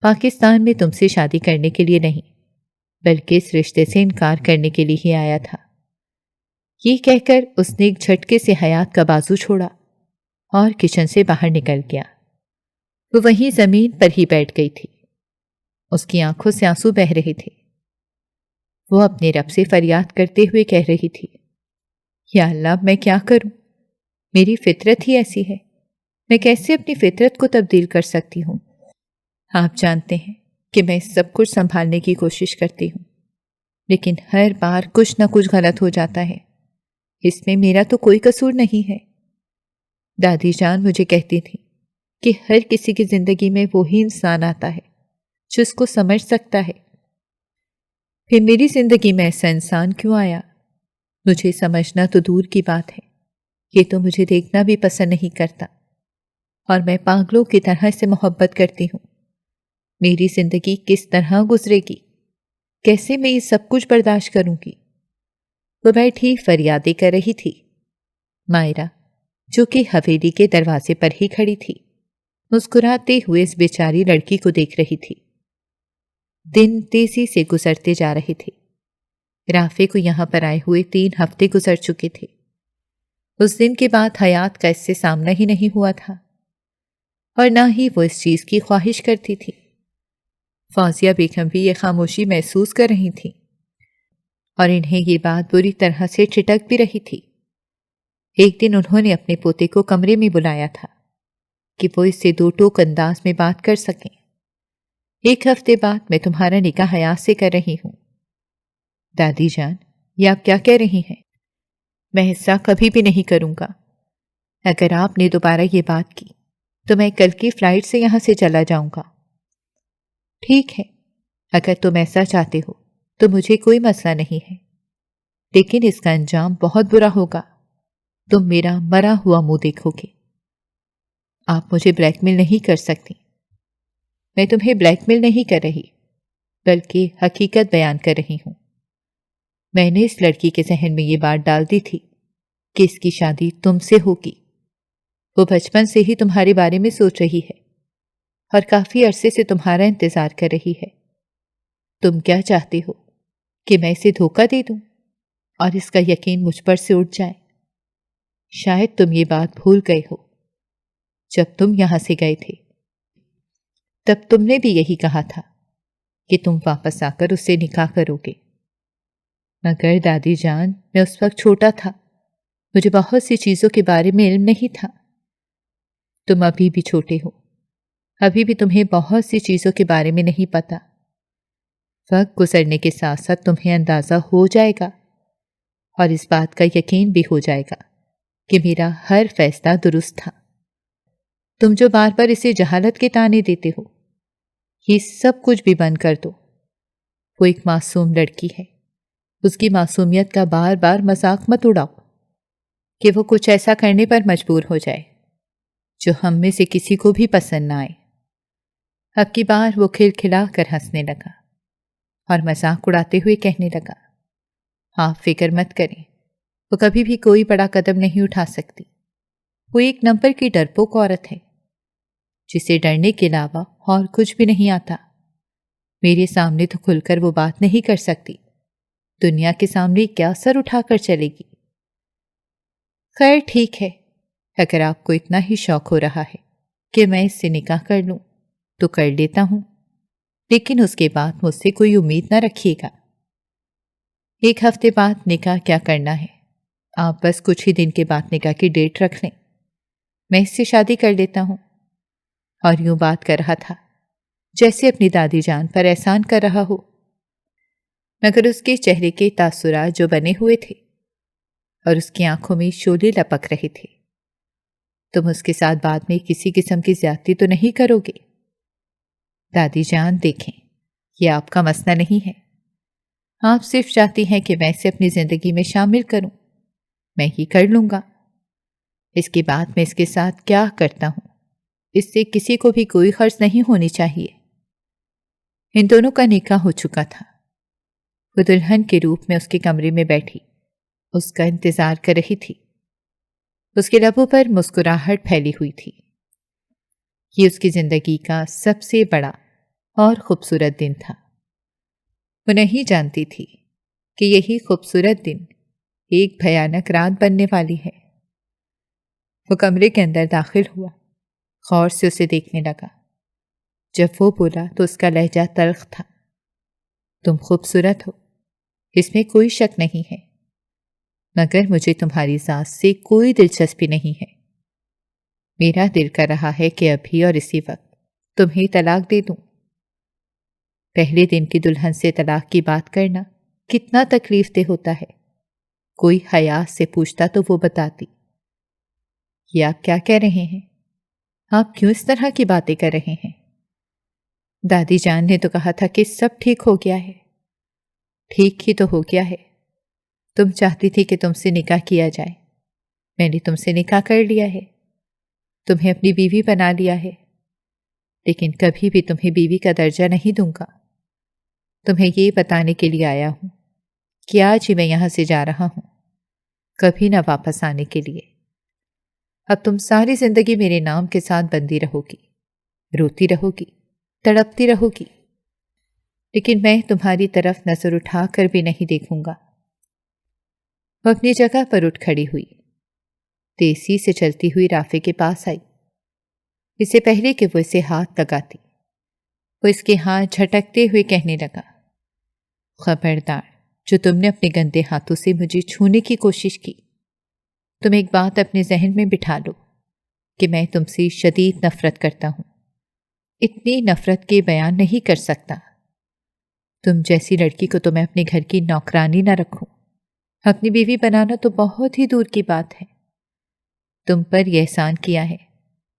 پاکستان میں تم سے شادی کرنے کے لیے نہیں، بلکہ اس رشتے سے انکار کرنے کے لیے ہی آیا تھا۔ یہ کہہ کر اس نے ایک جھٹکے سے حیات کا بازو چھوڑا اور کچن سے باہر نکل گیا۔ وہ وہیں زمین پر ہی بیٹھ گئی تھی۔ اس کی آنکھوں سے آنسو بہہ رہے تھے۔ وہ اپنے رب سے فریاد کرتے ہوئے کہہ رہی تھی، یا اللہ، میں کیا کروں؟ میری فطرت ہی ایسی ہے، میں کیسے اپنی فطرت کو تبدیل کر سکتی ہوں؟ آپ جانتے ہیں کہ میں سب کچھ سنبھالنے کی کوشش کرتی ہوں، لیکن ہر بار کچھ نہ کچھ غلط ہو جاتا ہے۔ اس میں میرا تو کوئی قصور نہیں ہے۔ دادی جان مجھے کہتی تھی کہ ہر کسی کی زندگی میں وہی انسان آتا ہے جو اس کو سمجھ سکتا ہے۔ پھر میری زندگی میں ایسا انسان کیوں آیا؟ مجھے سمجھنا تو دور کی بات ہے، یہ تو مجھے دیکھنا بھی پسند نہیں کرتا، اور میں پاگلوں کی طرح سے محبت کرتی ہوں۔ میری زندگی کس طرح گزرے گی؟ کیسے میں یہ سب کچھ برداشت کروں گی؟ وہ بیٹھی فریادیں کر رہی تھی۔ مائرہ، جو کہ حویلی کے دروازے پر ہی کھڑی تھی، مسکراتے ہوئے اس بیچاری لڑکی کو دیکھ رہی تھی۔ دن تیزی سے گزرتے جا رہے تھے۔ رافع کو یہاں پر آئے ہوئے 3 ہفتے گزر چکے تھے۔ اس دن کے بعد حیات کا اس سے سامنا ہی نہیں ہوا تھا، اور نہ ہی وہ اس چیز کی خواہش کرتی تھی۔ فوزیہ بیگم بھی یہ خاموشی محسوس کر رہی تھی، اور انہیں یہ بات بری طرح سے ٹھٹک بھی رہی تھی۔ ایک دن انہوں نے اپنے پوتے کو کمرے میں بلایا تھا کہ وہ اس سے 2 ٹوک انداز میں بات کر سکیں۔ 1 ہفتے بعد میں تمہارا نکاح حیات سے کر رہی ہوں۔ دادی جان، یہ آپ کیا کہہ رہی ہیں؟ میں ایسا کبھی بھی نہیں کروں گا۔ اگر آپ نے دوبارہ یہ بات کی تو میں کل کی فلائٹ سے یہاں سے چلا جاؤں گا۔ ٹھیک ہے، اگر تم ایسا چاہتے ہو تو مجھے کوئی مسئلہ نہیں ہے، لیکن اس کا انجام بہت برا ہوگا۔ تم میرا مرا ہوا منہ دیکھو گے۔ آپ مجھے بلیک میل نہیں کر سکتی۔ میں تمہیں بلیک میل نہیں کر رہی، بلکہ حقیقت بیان کر رہی ہوں۔ میں نے اس لڑکی کے ذہن میں یہ بات ڈال دی تھی کہ اس کی شادی تم سے ہوگی۔ وہ بچپن سے ہی تمہارے بارے میں سوچ رہی ہے اور کافی عرصے سے تمہارا انتظار کر رہی ہے۔ تم کیا چاہتے ہو کہ میں اسے دھوکہ دے دوں اور اس کا یقین مجھ پر سے اٹھ جائے؟ شاید تم یہ بات بھول گئے ہو۔ جب تم یہاں سے گئے تھے تب تم نے بھی یہی کہا تھا کہ تم واپس آ کر اس سے نکاح کرو گے۔ مگر دادی جان، میں اس وقت چھوٹا تھا، مجھے بہت سی چیزوں کے بارے میں علم نہیں تھا۔ تم ابھی بھی چھوٹے ہو، ابھی بھی تمہیں بہت سی چیزوں کے بارے میں نہیں پتا۔ وقت گزرنے کے ساتھ ساتھ تمہیں اندازہ ہو جائے گا، اور اس بات کا یقین بھی ہو جائے گا کہ میرا ہر فیصلہ درست تھا۔ تم جو بار بار اسے جہالت کے طعنے دیتے ہو، یہ سب کچھ بھی بند کر دو۔ وہ ایک معصوم لڑکی ہے، اس کی معصومیت کا بار بار مذاق مت اڑاؤ کہ وہ کچھ ایسا کرنے پر مجبور ہو جائے جو ہم میں سے کسی کو بھی پسند نہ آئے۔ اب کی بار وہ کھلکھلا کر ہنسنے لگا اور مذاق اڑاتے ہوئے کہنے لگا، آپ فکر مت کریں، وہ کبھی بھی کوئی بڑا قدم نہیں اٹھا سکتی۔ وہ 1 نمبر کی ڈرپوک عورت ہے جسے ڈرنے کے علاوہ اور کچھ بھی نہیں آتا۔ میرے سامنے تو کھل کر وہ بات نہیں کر سکتی، دنیا کے سامنے کیا سر اٹھا کر چلے گی؟ خیر ٹھیک ہے، اگر آپ کو اتنا ہی شوق ہو رہا ہے کہ میں اس سے نکاح کر لوں تو کر لیتا ہوں، لیکن اس کے بعد مجھ سے کوئی امید نہ رکھیے گا۔ 1 ہفتے بعد نکاح کیا کرنا ہے، آپ بس کچھ ہی دن کے بعد نکاح کی ڈیٹ رکھ لیں، میں اس سے شادی کر لیتا ہوں۔ اور یوں بات کر رہا تھا جیسے اپنی دادی جان پر احسان کر رہا ہو، مگر اس کے چہرے کے تاثرات جو بنے ہوئے تھے اور اس کی آنکھوں میں شعلے لپک رہے تھے۔ تم اس کے ساتھ بعد میں کسی قسم کی زیادتی تو نہیں کرو گے؟ دادی جان دیکھیں، یہ آپ کا مسئلہ نہیں ہے، آپ صرف چاہتی ہیں کہ میں اسے اپنی زندگی میں شامل کروں، میں ہی کر لوں گا۔ اس کے بعد میں اس کے ساتھ کیا کرتا ہوں اس سے کسی کو بھی کوئی غرض نہیں ہونی چاہیے۔ ان دونوں کا نکاح ہو چکا تھا۔ وہ دلہن کے روپ میں اس کے کمرے میں بیٹھی اس کا انتظار کر رہی تھی۔ اس کے لبوں پر مسکراہٹ پھیلی ہوئی تھی۔ یہ اس کی زندگی کا سب سے بڑا اور خوبصورت دن تھا۔ وہ نہیں جانتی تھی کہ یہی خوبصورت دن ایک بھیانک رات بننے والی ہے۔ وہ کمرے کے اندر داخل ہوا، غور سے اسے دیکھنے لگا۔ جب وہ بولا تو اس کا لہجہ تلخ تھا۔ تم خوبصورت ہو، اس میں کوئی شک نہیں ہے، مگر مجھے تمہاری ذات سے کوئی دلچسپی نہیں ہے۔ میرا دل کر رہا ہے کہ ابھی اور اسی وقت تمہیں طلاق دے دوں۔ پہلے دن کی دلہن سے طلاق کی بات کرنا کتنا تکلیف دہ ہوتا ہے۔ کوئی حیا سے پوچھتا تو وہ بتاتی۔ یہ آپ کیا کہہ رہے ہیں؟ آپ کیوں اس طرح کی باتیں کر رہے ہیں؟ دادی جان نے تو کہا تھا کہ سب ٹھیک ہو گیا ہے۔ ٹھیک ہی تو ہو گیا ہے۔ تم چاہتی تھی کہ تم سے نکاح کیا جائے، میں نے تم سے نکاح کر لیا ہے، تمہیں اپنی بیوی بنا لیا ہے، لیکن کبھی بھی تمہیں بیوی کا درجہ نہیں دوں گا۔ تمہیں یہ بتانے کے لیے آیا ہوں کہ آج ہی میں یہاں سے جا رہا ہوں، کبھی نہ واپس آنے کے لیے۔ اب تم ساری زندگی میرے نام کے ساتھ بندی رہو گی، روتی رہو گی، تڑپتی رہو گی، لیکن میں تمہاری طرف نظر اٹھا کر بھی نہیں دیکھوں گا۔ وہ اپنی جگہ پر اٹھ کھڑی ہوئی، تیزی سے چلتی ہوئی رافع کے پاس آئی۔ اس سے پہلے کہ وہ اسے ہاتھ لگاتی، وہ اس کے ہاتھ جھٹکتے ہوئے کہنے لگا، خبردار، جو تم نے اپنے گندے ہاتھوں سے مجھے چھونے کی کوشش کی۔ تم ایک بات اپنے ذہن میں بٹھا لو کہ میں تم سے شدید نفرت کرتا ہوں، اتنی نفرت کے بیان نہیں کر سکتا۔ تم جیسی لڑکی کو تو میں اپنے گھر کی نوکرانی نہ رکھوں، اپنی بیوی بنانا تو بہت ہی دور کی بات ہے۔ تم پر یہ احسان کیا ہے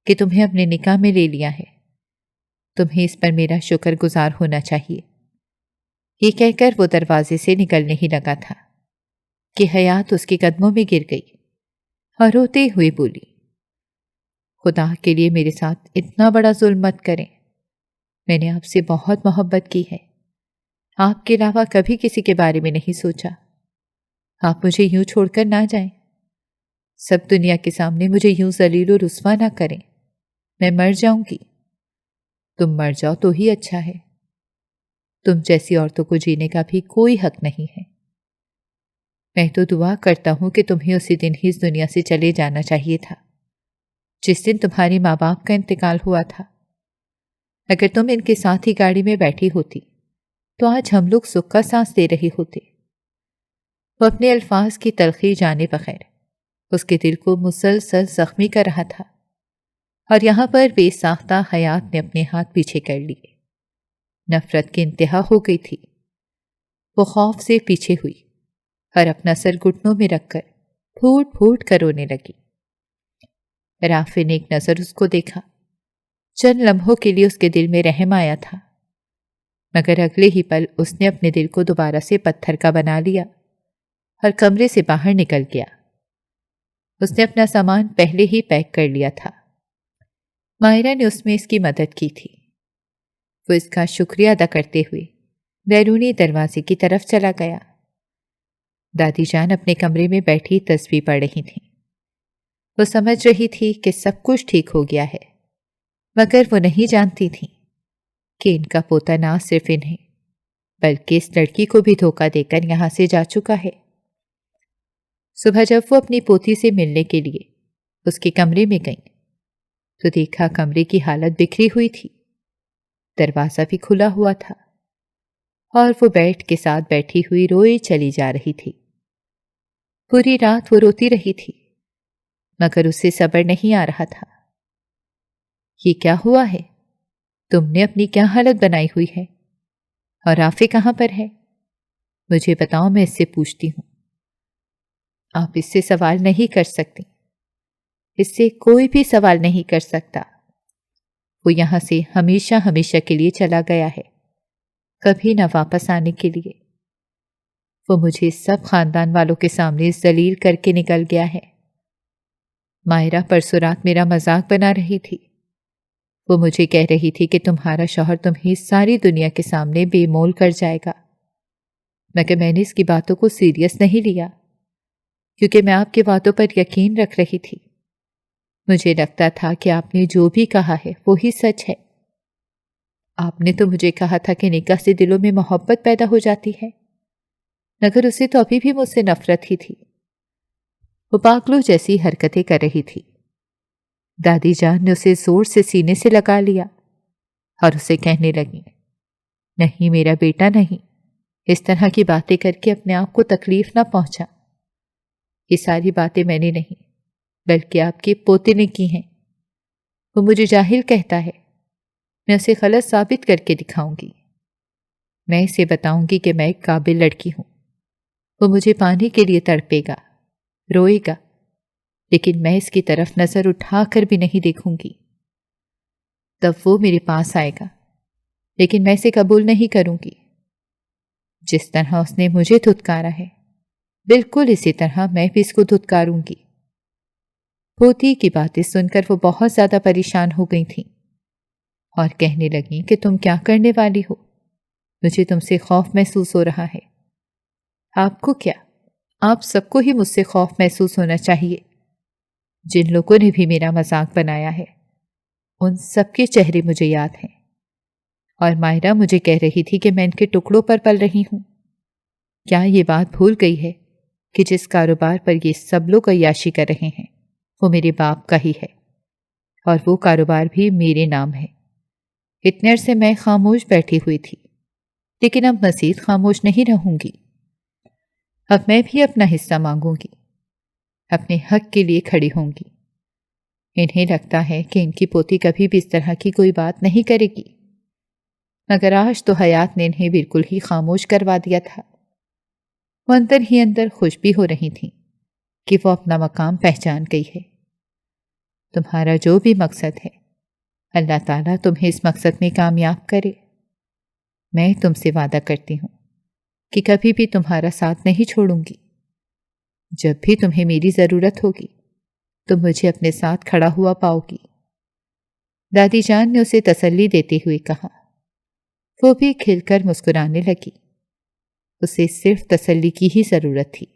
کہ تمہیں اپنے نکاح میں لے لیا ہے، تمہیں اس پر میرا شکر گزار ہونا چاہیے۔ یہ کہہ کر وہ دروازے سے نکلنے ہی لگا تھا کہ حیات اس کے قدموں میں گر گئی اور روتے ہوئے بولی، خدا کے لیے میرے ساتھ اتنا بڑا ظلم مت کریں، میں نے آپ سے بہت محبت کی ہے، آپ کے علاوہ کبھی کسی کے بارے میں نہیں سوچا۔ آپ مجھے یوں چھوڑ کر نہ جائیں، سب دنیا کے سامنے مجھے یوں ذلیل و رسوا نہ کریں، میں مر جاؤں گی۔ تم مر جاؤ تو ہی اچھا ہے، تم جیسی عورتوں کو جینے کا بھی کوئی حق نہیں ہے۔ میں تو دعا کرتا ہوں کہ تمہیں اسی دن ہی اس دنیا سے چلے جانا چاہیے تھا جس دن تمہاری ماں باپ کا انتقال ہوا تھا۔ اگر تم ان کے ساتھ ہی گاڑی میں بیٹھی ہوتی تو آج ہم لوگ سکھ کا سانس لے رہے ہوتے۔ وہ اپنے الفاظ کی تلخی جانے بغیر اس کے دل کو مسلسل زخمی کر رہا تھا، اور یہاں پر بے ساختہ حیات نے اپنے ہاتھ پیچھے کر لیے۔ نفرت کی انتہا ہو گئی تھی۔ وہ خوف سے پیچھے ہوئی اور اپنا سر گھٹنوں میں رکھ کر پھوٹ پھوٹ کر رونے لگی۔ رافع نے ایک نظر اس کو دیکھا، چند لمحوں کے لیے اس کے دل میں رحم آیا تھا، مگر اگلے ہی پل اس نے اپنے دل کو دوبارہ سے پتھر کا بنا لیا اور کمرے سے باہر نکل گیا۔ اس نے اپنا سامان پہلے ہی پیک کر لیا تھا۔ مائرہ نے اس میں اس کی مدد کی تھی۔ وہ اس کا شکریہ ادا کرتے ہوئے بیرونی دروازے کی طرف چلا گیا۔ دادی جان اپنے کمرے میں بیٹھی تسبیح پڑھ رہی تھیں۔ وہ سمجھ رہی تھی کہ سب کچھ ٹھیک ہو گیا ہے، مگر وہ نہیں جانتی تھی کہ ان کا پوتا نہ صرف انہیں بلکہ اس لڑکی کو بھی دھوکہ دے کر یہاں سے جا چکا ہے۔ صبح جب وہ اپنی پوتی سے ملنے کے لیے اس کے کمرے میں گئیں تو دیکھا کمرے کی حالت بکھری ہوئی تھی، دروازہ بھی کھلا ہوا تھا اور وہ بیڈ کے ساتھ بیٹھی ہوئی روئی چلی جا رہی تھی۔ پوری رات وہ روتی رہی تھی، مگر اسے صبر نہیں آ رہا تھا۔ یہ کیا ہوا ہے؟ تم نے اپنی کیا حالت بنائی ہوئی ہے؟ اور رافع کہاں پر ہے؟ مجھے بتاؤ، میں اس سے پوچھتی ہوں۔ آپ اس سے سوال نہیں کر سکتی، اس سے کوئی بھی سوال نہیں کر سکتا۔ وہ یہاں سے ہمیشہ ہمیشہ کے لیے چلا گیا ہے، کبھی نہ واپس آنے کے لیے۔ وہ مجھے سب خاندان والوں کے سامنے ذلیل کر کے نکل گیا ہے۔ مائرہ پرسوں رات میرا مذاق بنا رہی تھی۔ وہ مجھے کہہ رہی تھی کہ تمہارا شوہر تمہیں ساری دنیا کے سامنے بے مول کر جائے گا، مگر میں نے اس کی باتوں کو سیریس نہیں لیا، کیونکہ میں آپ کے وعدوں پر یقین رکھ رہی تھی۔ مجھے لگتا تھا کہ آپ نے جو بھی کہا ہے وہی سچ ہے۔ آپ نے تو مجھے کہا تھا کہ نکاح سے دلوں میں محبت پیدا ہو جاتی ہے، مگر اسے تو ابھی بھی مجھ سے نفرت ہی تھی۔ وہ پاگلوں جیسی حرکتیں کر رہی تھی۔ دادی جان نے اسے زور سے سینے سے لگا لیا اور اسے کہنے لگی، نہیں میرا بیٹا نہیں، اس طرح کی باتیں کر کے اپنے آپ کو تکلیف نہ پہنچا۔ یہ ساری باتیں میں نے نہیں بلکہ آپ کے پوتے نے کی ہیں۔ وہ مجھے جاہل کہتا ہے، میں اسے غلط ثابت کر کے دکھاؤں گی۔ میں اسے بتاؤں گی کہ میں ایک قابل لڑکی ہوں۔ وہ مجھے پانے کے لیے تڑپے گا، روئے گا، لیکن میں اس کی طرف نظر اٹھا کر بھی نہیں دیکھوں گی۔ تب وہ میرے پاس آئے گا، لیکن میں اسے قبول نہیں کروں گی۔ جس طرح اس نے مجھے دھتکارا ہے، بالکل اسی طرح میں بھی اس کو دھتکاروں گی۔ پوتی کی باتیں سن کر وہ بہت زیادہ پریشان ہو گئی تھیں اور کہنے لگیں کہ تم کیا کرنے والی ہو؟ مجھے تم سے خوف محسوس ہو رہا ہے۔ آپ کو کیا؟ آپ سب کو ہی مجھ سے خوف محسوس ہونا چاہیے۔ جن لوگوں نے بھی میرا مذاق بنایا ہے ان سب کے چہرے مجھے یاد ہیں، اور مائرہ مجھے کہہ رہی تھی کہ میں ان کے ٹکڑوں پر پل رہی ہوں۔ کیا یہ بات بھول گئی ہے کہ جس کاروبار پر یہ سب لوگ عیاشی کر رہے ہیں وہ میرے باپ کا ہی ہے، اور وہ کاروبار بھی میرے نام ہے۔ اتنے عرصے میں خاموش بیٹھی ہوئی تھی، لیکن اب مزید خاموش نہیں رہوں گی۔ اب میں بھی اپنا حصہ مانگوں گی، اپنے حق کے لیے کھڑی ہوں گی۔ انہیں لگتا ہے کہ ان کی پوتی کبھی بھی اس طرح کی کوئی بات نہیں کرے گی، مگر آج تو حیات نے انہیں بالکل ہی خاموش کروا دیا تھا۔ وہ اندر ہی اندر خوش بھی ہو رہی تھیں کہ وہ اپنا مقام پہچان گئی ہے۔ تمہارا جو بھی مقصد ہے، اللہ تعالیٰ تمہیں اس مقصد میں کامیاب کرے۔ میں تم سے وعدہ کرتی ہوں کہ کبھی بھی تمہارا ساتھ نہیں چھوڑوں گی۔ جب بھی تمہیں میری ضرورت ہوگی تم مجھے اپنے ساتھ کھڑا ہوا پاؤ گی۔ دادی جان نے اسے تسلی دیتے ہوئے کہا۔ وہ بھی کھل کر مسکرانے لگی۔ اسے صرف تسلی کی ہی ضرورت تھی۔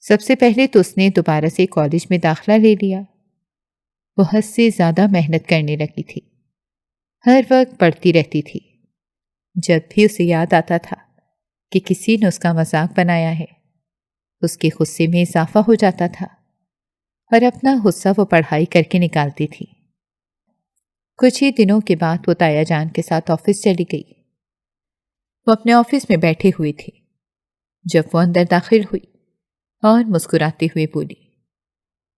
سب سے پہلے تو اس نے دوبارہ سے کالج میں داخلہ لے لیا۔ وہ حد سے زیادہ محنت کرنے لگی تھی، ہر وقت پڑھتی رہتی تھی۔ جب بھی اسے یاد آتا تھا کہ کسی نے اس کا مذاق بنایا ہے، اس کے غصے میں اضافہ ہو جاتا تھا، اور اپنا غصہ وہ پڑھائی کر کے نکالتی تھی۔ کچھ ہی دنوں کے بعد وہ تایا جان کے ساتھ آفس چلی گئی۔ وہ اپنے آفس میں بیٹھے ہوئے تھے جب وہ اندر داخل ہوئی اور مسکراتے ہوئے بولی،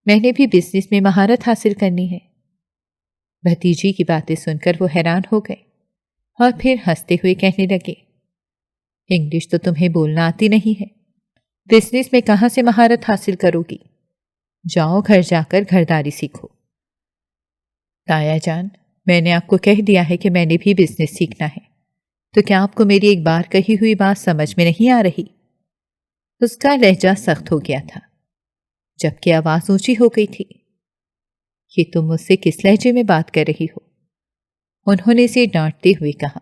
میں نے بھی بزنس میں مہارت حاصل کرنی ہے۔ بھتیجی کی باتیں سن کر وہ حیران ہو گئے اور پھر ہنستے ہوئے کہنے لگے، انگلش تو تمہیں بولنا آتی نہیں ہے، بزنس میں کہاں سے مہارت حاصل کرو گی؟ جاؤ گھر جا کر گھرداری سیکھو۔ تایا جان، میں نے آپ کو کہہ دیا ہے کہ میں نے بھی بزنس سیکھنا ہے، تو کیا آپ کو میری ایک بار کہی ہوئی بات سمجھ میں نہیں آ رہی؟ اس کا لہجہ سخت ہو گیا تھا، جبکہ آواز اونچی ہو گئی تھی۔ یہ تم مجھ سے کس لہجے میں بات کر رہی ہو؟ انہوں نے اسے ڈانٹتے ہوئے کہا،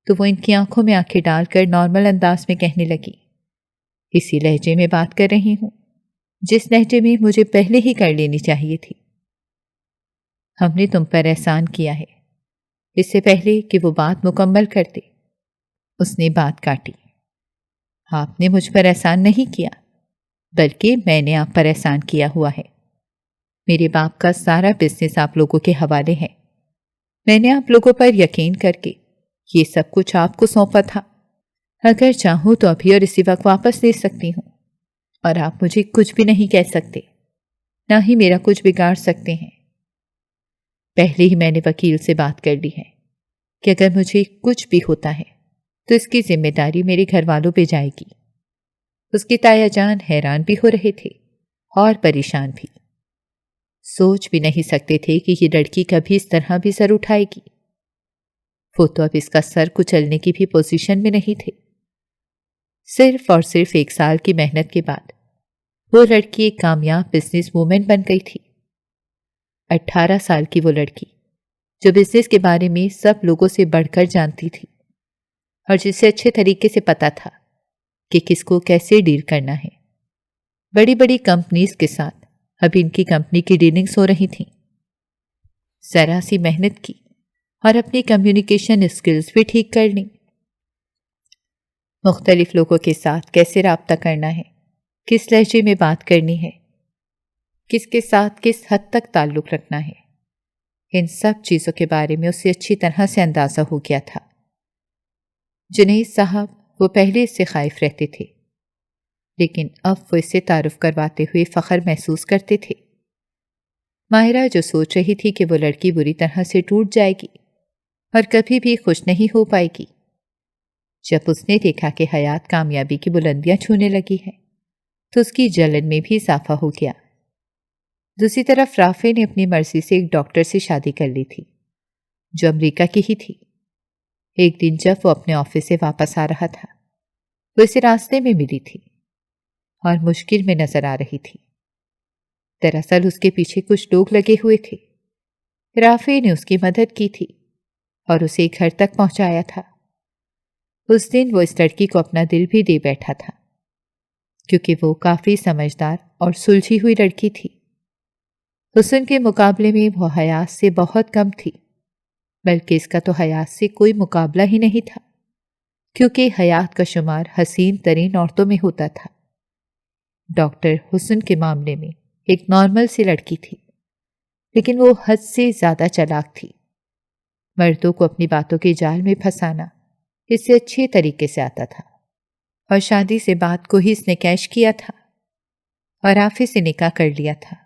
تو وہ ان کی آنکھوں میں آنکھیں ڈال کر نارمل انداز میں کہنے لگی، اسی لہجے میں بات کر رہی ہوں جس لہجے میں مجھے پہلے ہی کر لینی چاہیے تھی۔ ہم نے تم پر احسان کیا ہے۔ اس سے پہلے کہ وہ بات مکمل کرتے اس نے بات کاٹی، آپ نے مجھ پر احسان نہیں کیا بلکہ میں نے آپ پر احسان کیا ہوا ہے۔ میرے باپ کا سارا بزنس آپ لوگوں کے حوالے ہے۔ میں نے آپ لوگوں پر یقین کر کے یہ سب کچھ آپ کو سونپا تھا۔ اگر چاہوں تو ابھی اور اسی وقت واپس لے سکتی ہوں، اور آپ مجھے کچھ بھی نہیں کہہ سکتے، نہ ہی میرا کچھ بگاڑ سکتے ہیں۔ پہلے ہی میں نے وکیل سے بات کر لی ہے کہ اگر مجھے کچھ بھی ہوتا ہے تو اس کی ذمہ داری میرے گھر والوں پہ جائے گی۔ اس کی تایا جان حیران بھی ہو رہے تھے اور پریشان بھی، سوچ بھی نہیں سکتے تھے کہ یہ لڑکی کبھی اس طرح بھی سر اٹھائے گی۔ وہ تو اب اس کا سر کچلنے کی بھی پوزیشن میں نہیں تھے۔ صرف اور صرف 1 سال کی محنت کے بعد وہ لڑکی ایک کامیاب بزنس وومن بن گئی تھی۔ 18 سال کی وہ لڑکی جو بزنس کے بارے میں سب لوگوں سے بڑھ کر جانتی تھی، اور جسے اچھے طریقے سے پتا تھا کہ کس کو کیسے ڈیل کرنا ہے بڑی بڑی کمپنیز کے ساتھ اب ان کی کمپنی کی ڈیلنگز ہو رہی تھیں۔ ذرا سی محنت کی اور اپنی کمیونیکیشن اسکلز بھی ٹھیک کر لیں۔ مختلف لوگوں کے ساتھ کیسے رابطہ کرنا ہے، کس لہجے میں بات کرنی ہے، کس کے ساتھ کس حد تک تعلق رکھنا ہے، ان سب چیزوں کے بارے میں اسے اچھی طرح سے اندازہ ہو گیا تھا۔ جنید صاحب وہ پہلے اس سے خائف رہتے تھے، لیکن اب وہ اسے تعارف کرواتے ہوئے فخر محسوس کرتے تھے۔ ماہرہ جو سوچ رہی تھی کہ وہ لڑکی بری طرح سے ٹوٹ جائے گی اور کبھی بھی خوش نہیں ہو پائے گی، جب اس نے دیکھا کہ حیات کامیابی کی بلندیاں چھونے لگی ہے تو اس کی جلن میں بھی اضافہ ہو گیا۔ دوسری طرف رافع نے اپنی مرضی سے ایک ڈاکٹر سے شادی کر لی تھی جو امریکہ کی ہی تھی۔ ایک دن جب وہ اپنے آفس سے واپس آ رہا تھا، وہ اسے راستے میں ملی تھی اور مشکل میں نظر آ رہی تھی۔ دراصل اس کے پیچھے کچھ لوگ لگے ہوئے تھے۔ رافع نے اس کی مدد کی تھی اور اسے گھر تک پہنچایا تھا۔ اس دن وہ اس لڑکی کو اپنا دل بھی دے بیٹھا تھا، کیونکہ وہ کافی سمجھدار اور سلجھی ہوئی لڑکی تھی۔ حسن کے مقابلے میں وہ حیات سے بہت کم تھی، بلکہ اس کا تو حیات سے کوئی مقابلہ ہی نہیں تھا، کیونکہ حیات کا شمار حسین ترین عورتوں میں ہوتا تھا۔ ڈاکٹر حسن کے معاملے میں ایک نارمل سی لڑکی تھی، لیکن وہ حد سے زیادہ چالاک تھی۔ مردوں کو اپنی باتوں کے جال میں پھنسانا اس سے اچھے طریقے سے آتا تھا، اور شادی سے بعد کو ہی اس نے کیش کیا تھا اور رافع سے نکاح کر لیا تھا۔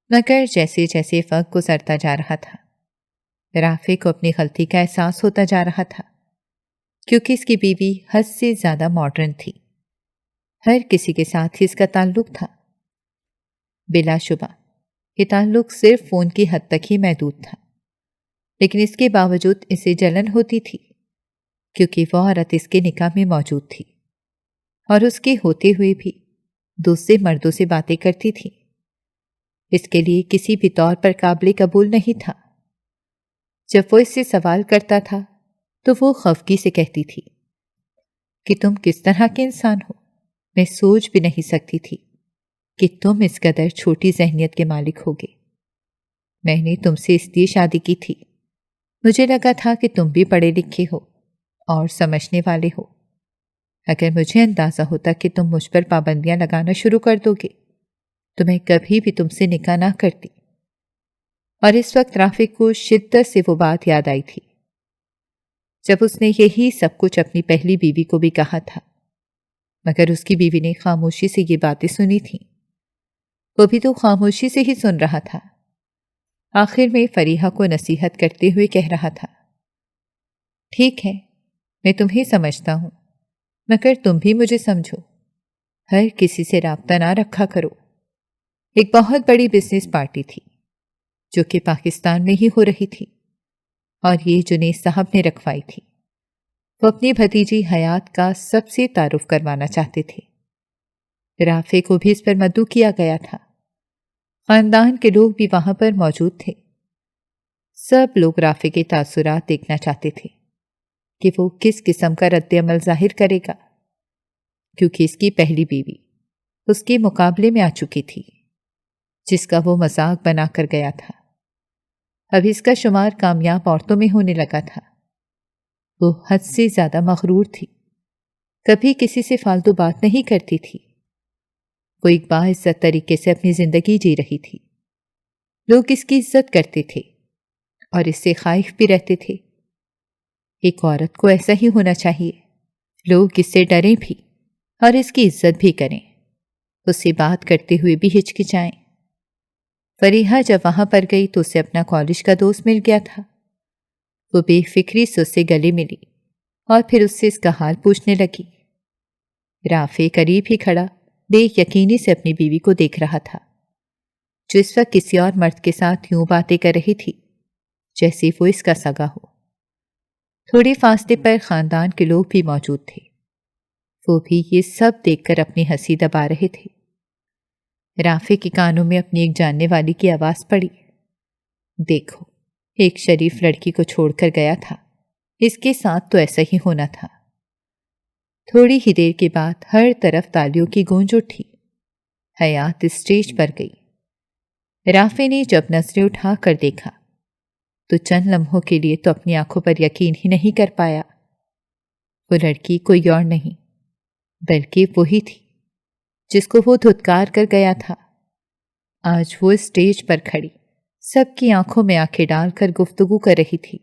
مگر جیسے جیسے وقت گزرتا جا رہا تھا، رافع کو اپنی غلطی کا احساس ہوتا جا رہا تھا، کیونکہ اس کی بیوی حد سے زیادہ ماڈرن تھی۔ ہر کسی کے ساتھ ہی اس کا تعلق تھا۔ بلا شبہ یہ تعلق صرف فون کی حد تک ہی محدود تھا، لیکن اس کے باوجود اسے جلن ہوتی تھی، کیونکہ وہ عورت اس کے نکاح میں موجود تھی اور اس کے ہوتے ہوئے بھی دوسرے مردوں سے باتیں کرتی تھی۔ اس کے لیے کسی بھی طور پر قابل قبول نہیں تھا۔ جب وہ اس سے سوال کرتا تھا تو وہ خفگی سے کہتی تھی کہ تم کس طرح کے انسان ہو، میں سوچ بھی نہیں سکتی تھی کہ تم اس قدر چھوٹی ذہنیت کے مالک ہوگے۔ میں نے تم سے اس لیے شادی کی تھی، مجھے لگا تھا کہ تم بھی پڑھے لکھے ہو اور سمجھنے والے ہو۔ اگر مجھے اندازہ ہوتا کہ تم مجھ پر پابندیاں لگانا شروع کر دو گے تو میں کبھی بھی تم سے نکاح نہ کرتی۔ اور اس وقت رافع کو شدت سے وہ بات یاد آئی تھی جب اس نے یہی سب کچھ اپنی پہلی بیوی کو بھی کہا تھا، مگر اس کی بیوی نے خاموشی سے یہ باتیں سنی تھیں۔ وہ بھی تو خاموشی سے ہی سن رہا تھا۔ آخر میں فریحہ کو نصیحت کرتے ہوئے کہہ رہا تھا، ٹھیک ہے، میں تمہیں سمجھتا ہوں، مگر تم بھی مجھے سمجھو، ہر کسی سے رابطہ نہ رکھا کرو۔ ایک بہت بڑی بزنس پارٹی تھی جو کہ پاکستان میں ہی ہو رہی تھی، اور یہ جنید صاحب نے رکھوائی تھی۔ وہ اپنی بھتیجی حیات کا سب سے تعارف کروانا چاہتے تھے۔ رافع کو بھی اس پر مدعو کیا گیا تھا۔ خاندان کے لوگ بھی وہاں پر موجود تھے۔ سب لوگ رافع کے تاثرات دیکھنا چاہتے تھے کہ وہ کس قسم کا رد عمل ظاہر کرے گا، کیونکہ اس کی پہلی بیوی اس کے مقابلے میں آ چکی تھی، جس کا وہ مذاق بنا کر گیا تھا۔ اب اس کا شمار کامیاب عورتوں میں ہونے لگا تھا۔ وہ حد سے زیادہ مغرور تھی، کبھی کسی سے فالتو بات نہیں کرتی تھی۔ وہ ایک باعزت طریقے سے اپنی زندگی جی رہی تھی۔ لوگ اس کی عزت کرتے تھے اور اس سے خائف بھی رہتے تھے۔ ایک عورت کو ایسا ہی ہونا چاہیے، لوگ اس سے ڈریں بھی اور اس کی عزت بھی کریں، اس سے بات کرتے ہوئے بھی ہچکچائیں۔ فریحہ جب وہاں پر گئی تو اسے اپنا کالج کا دوست مل گیا تھا۔ وہ بے فکری سے اس سے گلے ملی اور پھر اس سے اس کا حال پوچھنے لگی۔ رافع قریب ہی کھڑا بے یقینی سے اپنی بیوی کو دیکھ رہا تھا، جو اس وقت کسی اور مرد کے ساتھ یوں باتیں کر رہی تھی جیسے وہ اس کا سگا ہو۔ تھوڑے فاصلے پر خاندان کے لوگ بھی موجود تھے۔ وہ بھی یہ سب دیکھ کر اپنی ہنسی دبا رہے تھے۔ رافع کے کانوں میں اپنی ایک جاننے والی کی آواز پڑی، دیکھو، ایک شریف لڑکی کو چھوڑ کر گیا تھا، اس کے ساتھ تو ایسا ہی ہونا تھا۔ تھوڑی ہی دیر کے بعد ہر طرف تالیوں کی گونج اٹھی۔ حیات اسٹیج پر گئی۔ رافع نے جب نظریں اٹھا کر دیکھا تو چند لمحوں کے لیے تو اپنی آنکھوں پر یقین ہی نہیں کر پایا۔ وہ لڑکی کوئی اور نہیں بلکہ وہی تھی جس کو وہ دھتکار کر گیا تھا۔ آج وہ اسٹیج پر کھڑی سب کی آنکھوں میں آنکھیں ڈال کر گفتگو کر رہی تھی۔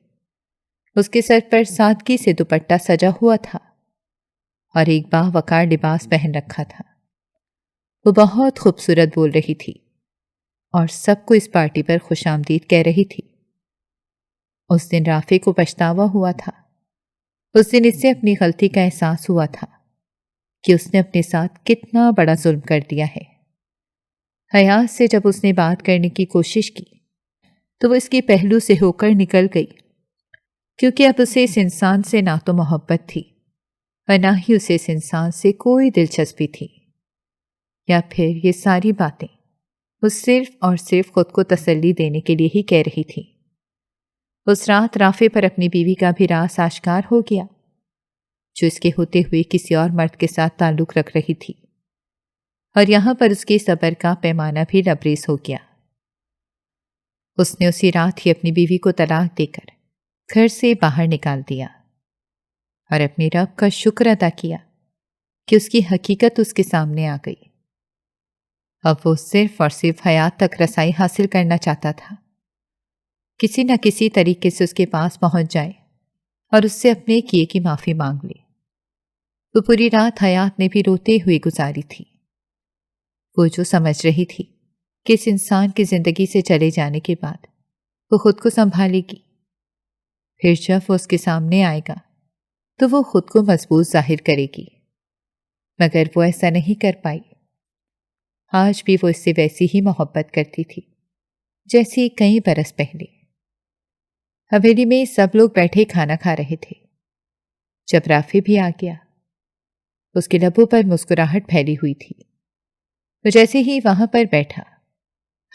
اس کے سر پر سادگی سے دوپٹہ سجا ہوا تھا اور ایک باوقار لباس پہن رکھا تھا۔ وہ بہت خوبصورت بول رہی تھی اور سب کو اس پارٹی پر خوش آمدید کہہ رہی تھی۔ اس دن رافع کو پچھتاوا ہوا تھا۔ اس دن اس سے اپنی غلطی کا احساس ہوا تھا کہ اس نے اپنے ساتھ کتنا بڑا ظلم کر دیا ہے۔ حیات سے جب اس نے بات کرنے کی کوشش کی تو وہ اس کے پہلو سے ہو کر نکل گئی، کیونکہ اب اسے اس انسان سے نہ تو محبت تھی اور نہ ہی اسے اس انسان سے کوئی دلچسپی تھی، یا پھر یہ ساری باتیں وہ صرف اور صرف خود کو تسلی دینے کے لیے ہی کہہ رہی تھی۔ اس رات رافع پر اپنی بیوی کا بھی راز آشکار ہو گیا، جو اس کے ہوتے ہوئے کسی اور مرد کے ساتھ تعلق رکھ رہی تھی، اور یہاں پر اس کے صبر کا پیمانہ بھی لبریز ہو گیا۔ اس نے اسی رات ہی اپنی بیوی کو طلاق دے کر گھر سے باہر نکال دیا اور اپنے رب کا شکر ادا کیا کہ اس کی حقیقت اس کے سامنے آ گئی۔ اب وہ صرف اور صرف حیات تک رسائی حاصل کرنا چاہتا تھا، کسی نہ کسی طریقے سے اس کے پاس پہنچ جائے اور اس سے اپنے کیے کی معافی مانگ لے۔ وہ پوری رات حیات نے بھی روتے ہوئے گزاری تھی۔ وہ جو سمجھ رہی تھی کہ اس انسان کی زندگی سے چلے جانے کے بعد وہ خود کو سنبھالے گی، پھر جب وہ اس کے سامنے آئے گا تو وہ خود کو مضبوط ظاہر کرے گی، مگر وہ ایسا نہیں کر پائی۔ آج بھی وہ اس سے ویسی ہی محبت کرتی تھی جیسی کئی برس پہلے۔ حویلی میں سب لوگ بیٹھے کھانا کھا رہے تھے جب رافع بھی آ گیا۔ اس کے لبوں پر مسکراہٹ پھیلی ہوئی تھی۔ وہ جیسے ہی وہاں پر بیٹھا،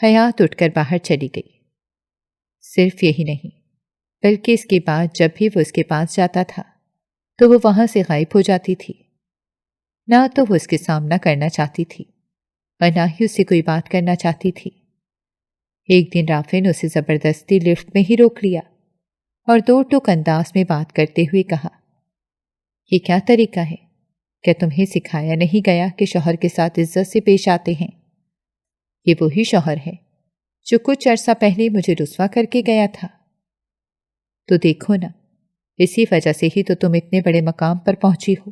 حیات اٹھ کر باہر چلی گئی۔ صرف یہی نہیں بلکہ اس کے بعد جب بھی وہ اس کے پاس جاتا تھا تو وہ وہاں سے غائب ہو جاتی تھی۔ نہ تو وہ اس کے سامنا کرنا چاہتی تھی اور نہ ہی اس سے کوئی بات کرنا چاہتی تھی۔ ایک دن رافع نے اسے زبردستی لفٹ میں ہی روک لیا اور دو ٹوک انداز میں بات کرتے ہوئے کہا، یہ کیا طریقہ ہے؟ کیا تمہیں سکھایا نہیں گیا کہ شوہر کے ساتھ عزت سے پیش آتے ہیں؟ یہ وہی شوہر ہے جو کچھ عرصہ پہلے مجھے رسوا کر کے گیا تھا۔ تو دیکھو نا، اسی وجہ سے ہی تو تم اتنے بڑے مقام پر پہنچی ہو۔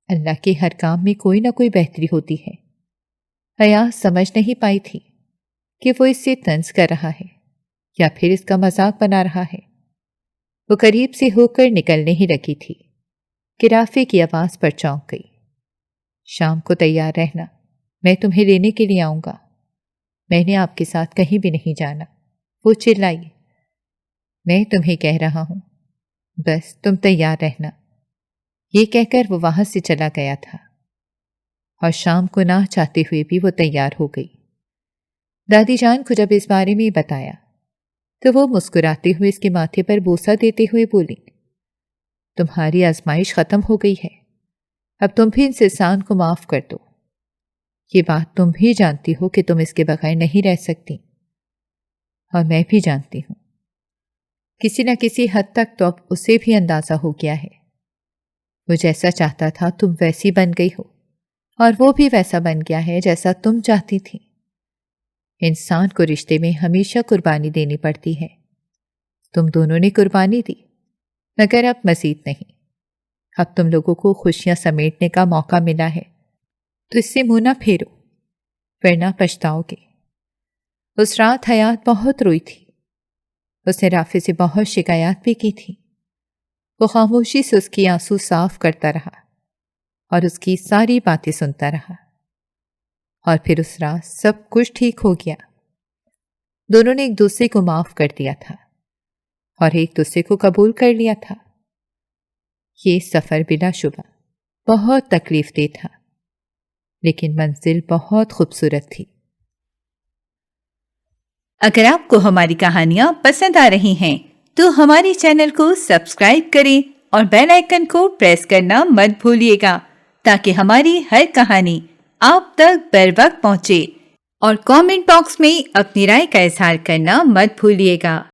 اللہ کے ہر کام میں کوئی نہ کوئی بہتری ہوتی ہے۔ حیات سمجھ نہیں پائی تھی کہ وہ اس سے طنز کر رہا ہے یا پھر اس کا مذاق بنا رہا ہے۔ وہ قریب سے ہو کر نکلنے ہی لگی تھی کہ رافع کی آواز پر چونک گئی۔ شام کو تیار رہنا، میں تمہیں لینے کے لیے آؤں گا۔ میں نے آپ کے ساتھ کہیں بھی نہیں جانا، وہ چلائی۔ میں تمہیں کہہ رہا ہوں، بس تم تیار رہنا۔ یہ کہہ کر وہ وہاں سے چلا گیا تھا اور شام کو نہ چاہتے ہوئے بھی وہ تیار ہو گئی۔ دادی جان کو جب اس بارے میں بتایا تو وہ مسکراتے ہوئے اس کے ماتھے پر بوسہ دیتے ہوئے بولی، تمہاری آزمائش ختم ہو گئی ہے، اب تم بھی اس انسان کو معاف کر دو۔ یہ بات تم بھی جانتی ہو کہ تم اس کے بغیر نہیں رہ سکتی، اور میں بھی جانتی ہوں۔ کسی نہ کسی حد تک تو اب اسے بھی اندازہ ہو گیا ہے۔ وہ جیسا چاہتا تھا تم ویسی بن گئی ہو، اور وہ بھی ویسا بن گیا ہے جیسا تم چاہتی تھی۔ انسان کو رشتے میں ہمیشہ قربانی دینی پڑتی ہے۔ تم دونوں نے قربانی دی، مگر اب مزید نہیں۔ اب تم لوگوں کو خوشیاں سمیٹنے کا موقع ملا ہے، تو اس سے منہ نہ پھیرو، ورنہ پچھتاؤ گے۔ اس رات حیات بہت روئی تھی۔ اس نے رافع سے بہت شکایات بھی کی تھی۔ وہ خاموشی سے اس کی آنسو صاف کرتا رہا اور اس کی ساری باتیں سنتا رہا، اور پھر اس رات سب کچھ ٹھیک ہو گیا۔ دونوں نے ایک دوسرے کو معاف کر دیا تھا اور ایک دوسرے کو قبول کر لیا تھا۔ یہ سفر بلا شبہ بہت تکلیف دہ تھا، لیکن منزل بہت خوبصورت تھی۔ اگر آپ کو ہماری کہانیاں پسند آ رہی ہیں تو ہمارے چینل کو سبسکرائب کریں اور بیل آئیکن کو پریس کرنا مت بھولیے گا، تاکہ ہماری ہر کہانی آپ تک بر وقت پہنچے اور کامنٹ باکس میں اپنی رائے کا اظہار کرنا مت بھولیے گا۔